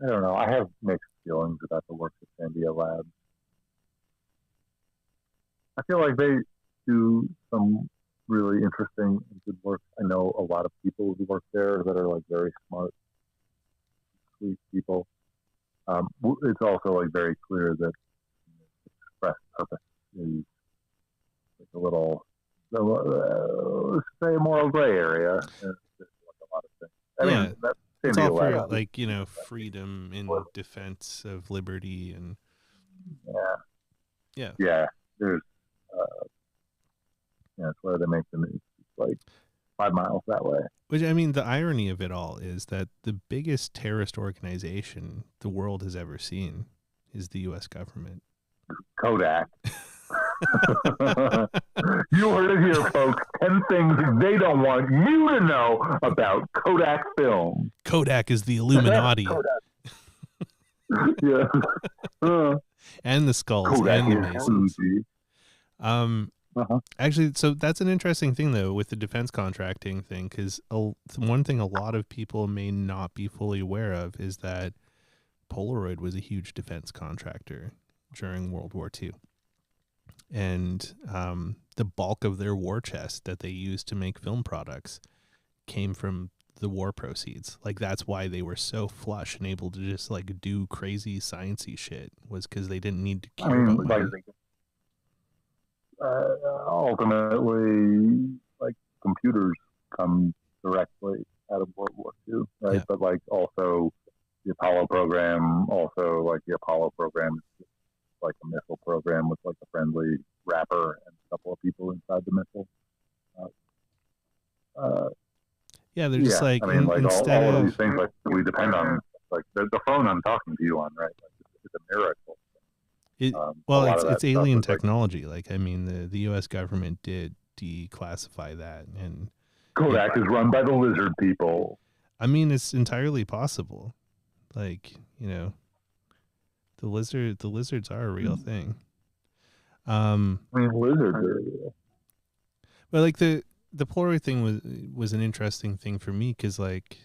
don't know. I have mixed feelings about the work of Sandia Labs. I feel like they do some really interesting and good work. I know a lot of people who work there that are like very smart, sweet people. It's also like very clear that express purpose is like a little, let's say, a moral gray area. There's like a lot of things. I mean, it's all for like, you know, freedom in defense of liberty and yeah. There's it's where they make the news. It's like 5 miles that way. Which, I mean, the irony of it all is that the biggest terrorist organization the world has ever seen is the U.S. government. Kodak. You heard it here, folks. 10 things they don't want you to know about Kodak film. Kodak is the Illuminati. Yeah. And the skulls Kodak and the Masons. Uh-huh. Actually, so that's an interesting thing, though, with the defense contracting thing, because one thing a lot of people may not be fully aware of is that Polaroid was a huge defense contractor during World War II. And the bulk of their war chest that they used to make film products came from the war proceeds. Like, that's why they were so flush and able to just like do crazy sciencey shit, was because they didn't need to care about money. Ultimately, like, computers come directly out of World War II, right? Yeah. But like also the Apollo program, is like a missile program with like a friendly wrapper and a couple of people inside the missile. Yeah, they're just like, I mean, like instead all of of, these things, like we depend on, like the phone I'm talking to you on, right? Like, it's a miracle. it, A well, lot of that it's stuff alien is like, technology. Like, I mean, the U.S. government did declassify that, and Kodak is run by the lizard people. I mean, it's entirely possible. Like, the lizards are a real thing. I mean, lizards are real. But like the Polaroid thing was an interesting thing for me because like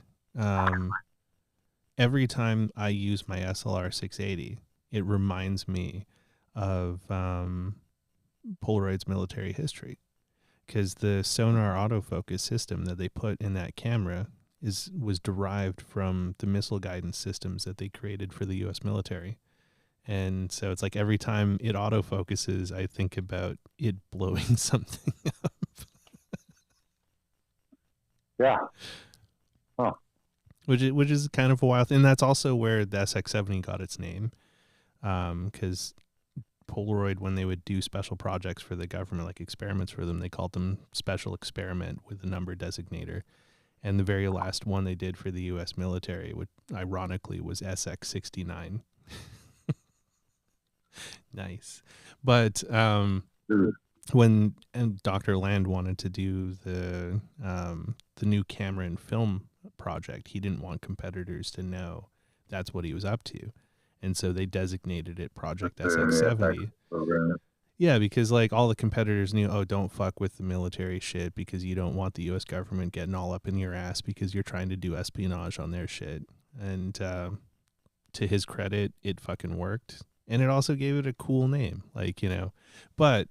every time I use my SLR 680, it reminds me of Polaroid's military history, because the sonar autofocus system that they put in that camera was derived from the missile guidance systems that they created for the U.S. military. And so it's like every time it autofocuses, I think about it blowing something up. Yeah. Huh. Which is kind of a wild thing. And that's also where the SX70 got its name, because Polaroid, when they would do special projects for the government, like experiments for them, they called them special experiment with the number designator. And the very last one they did for the U.S. military, which ironically was SX69. Nice. But when Dr. Land wanted to do the new camera and film project, he didn't want competitors to know that's what he was up to. And so they designated it Project SX70. Yeah, because like all the competitors knew, oh, don't fuck with the military shit because you don't want the U.S. government getting all up in your ass because you're trying to do espionage on their shit. And to his credit, it fucking worked. And it also gave it a cool name, like, but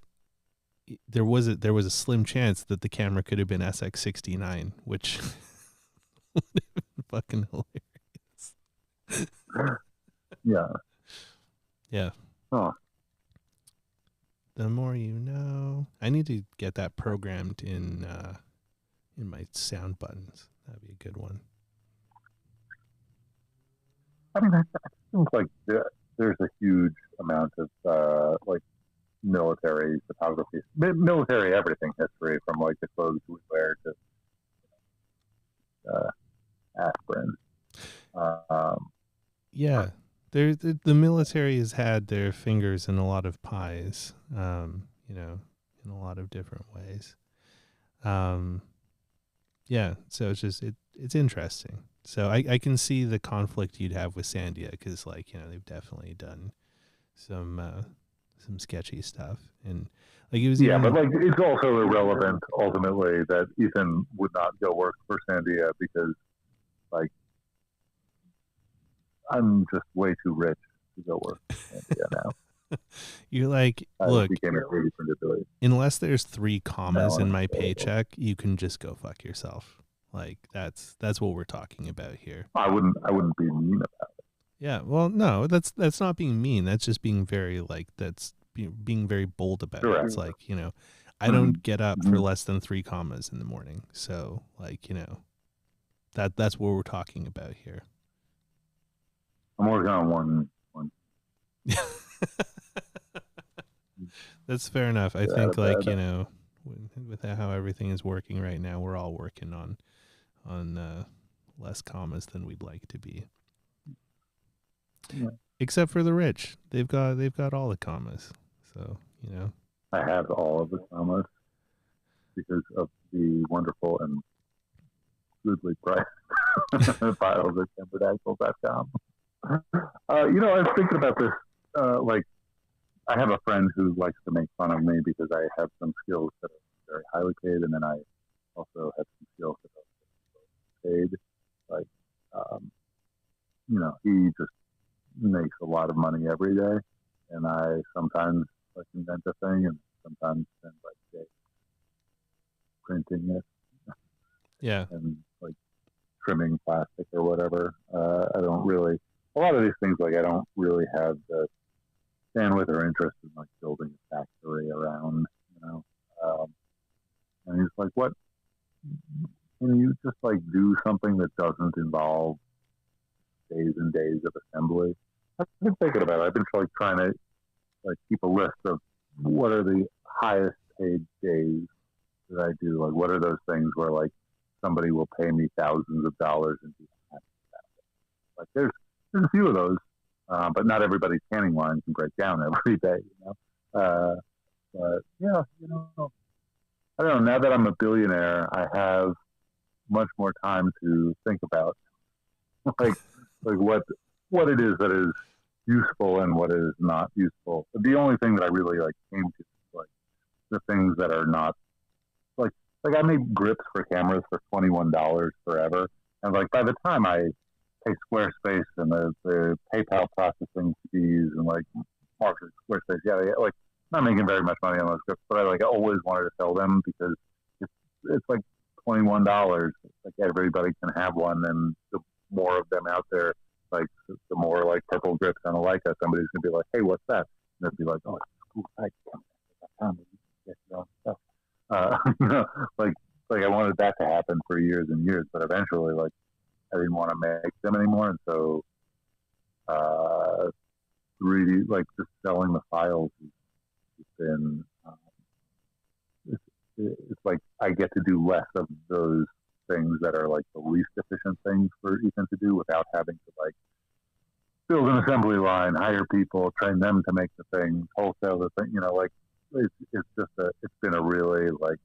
there was a slim chance that the camera could have been SX69, which would have been fucking hilarious. Yeah. Yeah. Huh. The more you know. I need to get that programmed in my sound buttons. That'd be a good one. I mean, I think like there's a huge amount of like military photography, military everything history, from like the clothes we wear to aspirin. Yeah, the military has had their fingers in a lot of pies, in a lot of different ways. Yeah, so it's just it's interesting. So I can see the conflict you'd have with Sandia, because like they've definitely done some sketchy stuff, and like it was but like it's also irrelevant ultimately that Ethan would not go work for Sandia because like I'm just way too rich to go work for Sandia now. You're like, look, unless there's 3 commas in my paycheck, you can just go fuck yourself. Like that's what we're talking about here. I wouldn't be mean about it. Yeah, well, no, that's not being mean. That's just being very being very bold about it. It's like, I don't get up for less than 3 commas in the morning. So like, that's what we're talking about here. I'm working on one. That's fair enough. I think like, with how everything is working right now, we're all working on less commas than we'd like to be. Yeah. Except for the rich. They've got all the commas. So, I have all of the commas because of the wonderful and goodly priced files at Cameradactyl.com. I was thinking about this, like, I have a friend who likes to make fun of me because I have some skills that are very highly paid, and then I also have some skills that are paid. Like, he just makes a lot of money every day, and I sometimes like invent a thing, and sometimes spend like days printing it. Yeah. And like trimming plastic or whatever. I don't really. A lot of these things, like I don't really have the bandwidth or interest in like building a factory around, and he's like, what, can you just like do something that doesn't involve days and days of assembly? I've been thinking about it. I've been like trying to like keep a list of what are the highest paid days that I do. Like what are those things where like somebody will pay me thousands of dollars and be happy about it. Like there's a few of those, but not everybody's canning line can break down every day, you know. But yeah, you know, I don't know. Now that I'm a billionaire, I have much more time to think about like what it is that is useful and what is not useful. The only thing that I really like came to is like the things that are not like I made grips for cameras for $21 forever, and like by the time I pay Squarespace and the PayPal processing fees and like market Squarespace, yeah, like I'm not making very much money on those grips, but I always wanted to sell them because it's like $21. Like everybody can have one, and the more of them out there, like the more like purple grips on a Leica, somebody's gonna be like, "Hey, what's that?" And they'll be like, "Oh, it's cool. You know, like I wanted that to happen for years and years, but eventually, like I didn't want to make them anymore, and so 3D, like just selling the files, has been it's like I get to do less of those things that are like the least efficient things for Ethan to do without having to like build an assembly line, hire people, train them to make the things, wholesale the thing. You know, like it's been a really like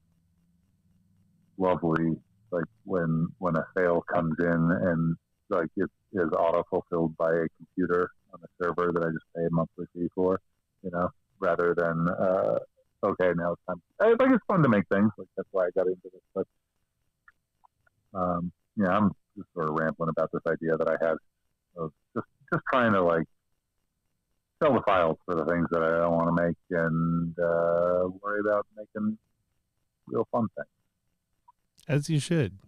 lovely, like when a sale comes in and like it is auto fulfilled by a computer on a server that I just pay a monthly fee for, you know, rather than okay, now it's time. I think it's fun to make things. Like that's why I got into this. But yeah, I'm just sort of rambling about this idea that I have of just trying to like sell the files for the things that I don't want to make and worry about making real fun things. As you should.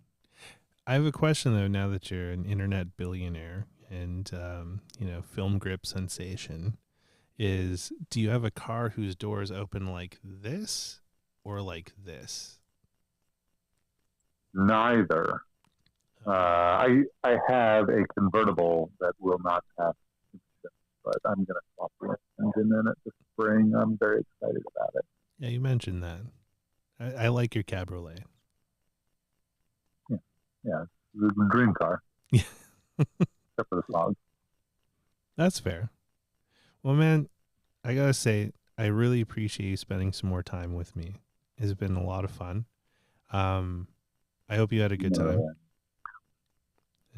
I have a question though. Now that you're an internet billionaire and you know, film grip sensation, is do you have a car whose doors open like this or like this? Neither. I have a convertible that will not pass, but I'm going to swap the engine in it this spring. I'm very excited about it. Yeah, you mentioned that. I like your Cabriolet. Yeah, it's a dream car. Yeah. Except for the fog. That's fair. Well, man, I gotta say, I really appreciate you spending some more time with me. It's been a lot of fun. I hope you had a good time.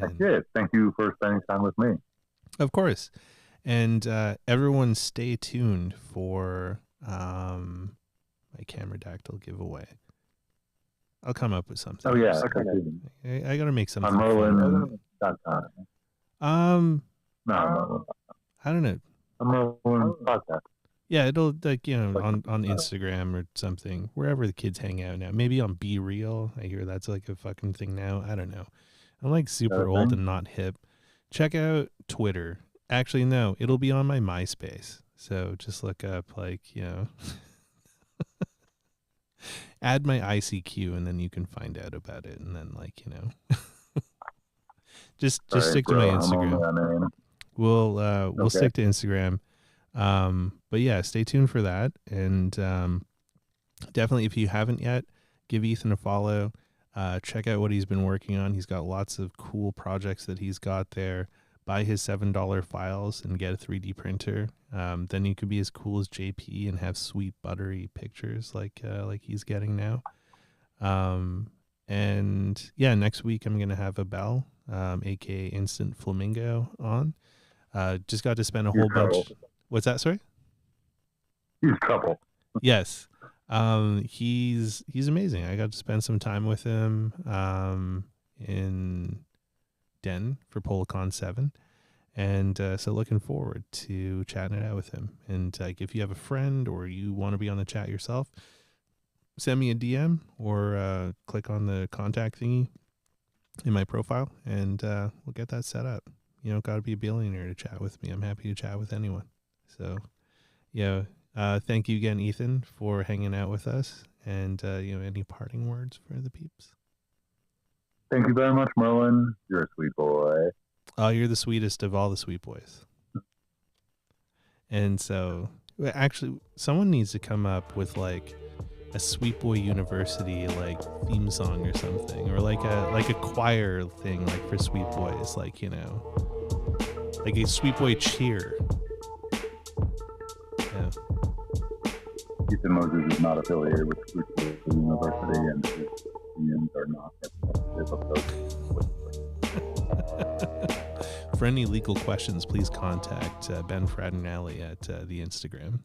I did. Thank you for spending time with me. Of course. And everyone stay tuned for my Cameradactyl giveaway. I'll come up with something. Oh, yeah. I got to make something. On Merlin.com. No. I don't know. On Merlin podcast. Yeah, it'll like, you know, on Instagram or something, wherever the kids hang out now. Maybe on Be Real. I hear that's like a fucking thing now. I don't know. I'm like super old and not hip. Check out Twitter. Actually, no, it'll be on my MySpace. So just look up like, you know, add my ICQ and then you can find out about it. And then like, you know, just stick to my Instagram. We'll stick to Instagram. But yeah, stay tuned for that. And definitely, if you haven't yet, give Ethan a follow. Check out what he's been working on. He's got lots of cool projects that he's got there. Buy his $7 files and get a 3D printer. Then you could be as cool as JP and have sweet buttery pictures like he's getting now. And yeah, next week I'm gonna have Abel, aka Instant Flamingo, on. Just got to spend a whole bunch. What's that? Sorry. He's trouble. Yes. He's amazing. I got to spend some time with him in Den for PolaCon 7. And so looking forward to chatting it out with him. And like if you have a friend or you want to be on the chat yourself, send me a DM or click on the contact thingy in my profile and we'll get that set up. You don't got to be a billionaire to chat with me. I'm happy to chat with anyone. So yeah. Thank you again, Ethan, for hanging out with us. And, you know, any parting words for the peeps? Thank you very much, Merlin. You're a sweet boy. Oh, you're the sweetest of all the sweet boys. And so, actually, someone needs to come up with, like, Sweet Boy University like theme song or something, or like a choir thing like for Sweet Boys, like, you know, like a Sweet Boy cheer. Yeah. Ethan Moses is not affiliated with Printed University, and his unions are not representative of those. For any legal questions, please contact Ben Fradinelli at the Instagram.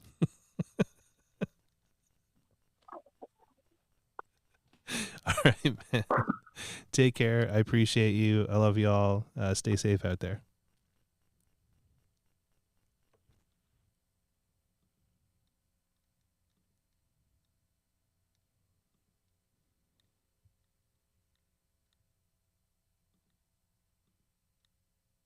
All right, man. Take care. I appreciate you. I love you all. Stay safe out there.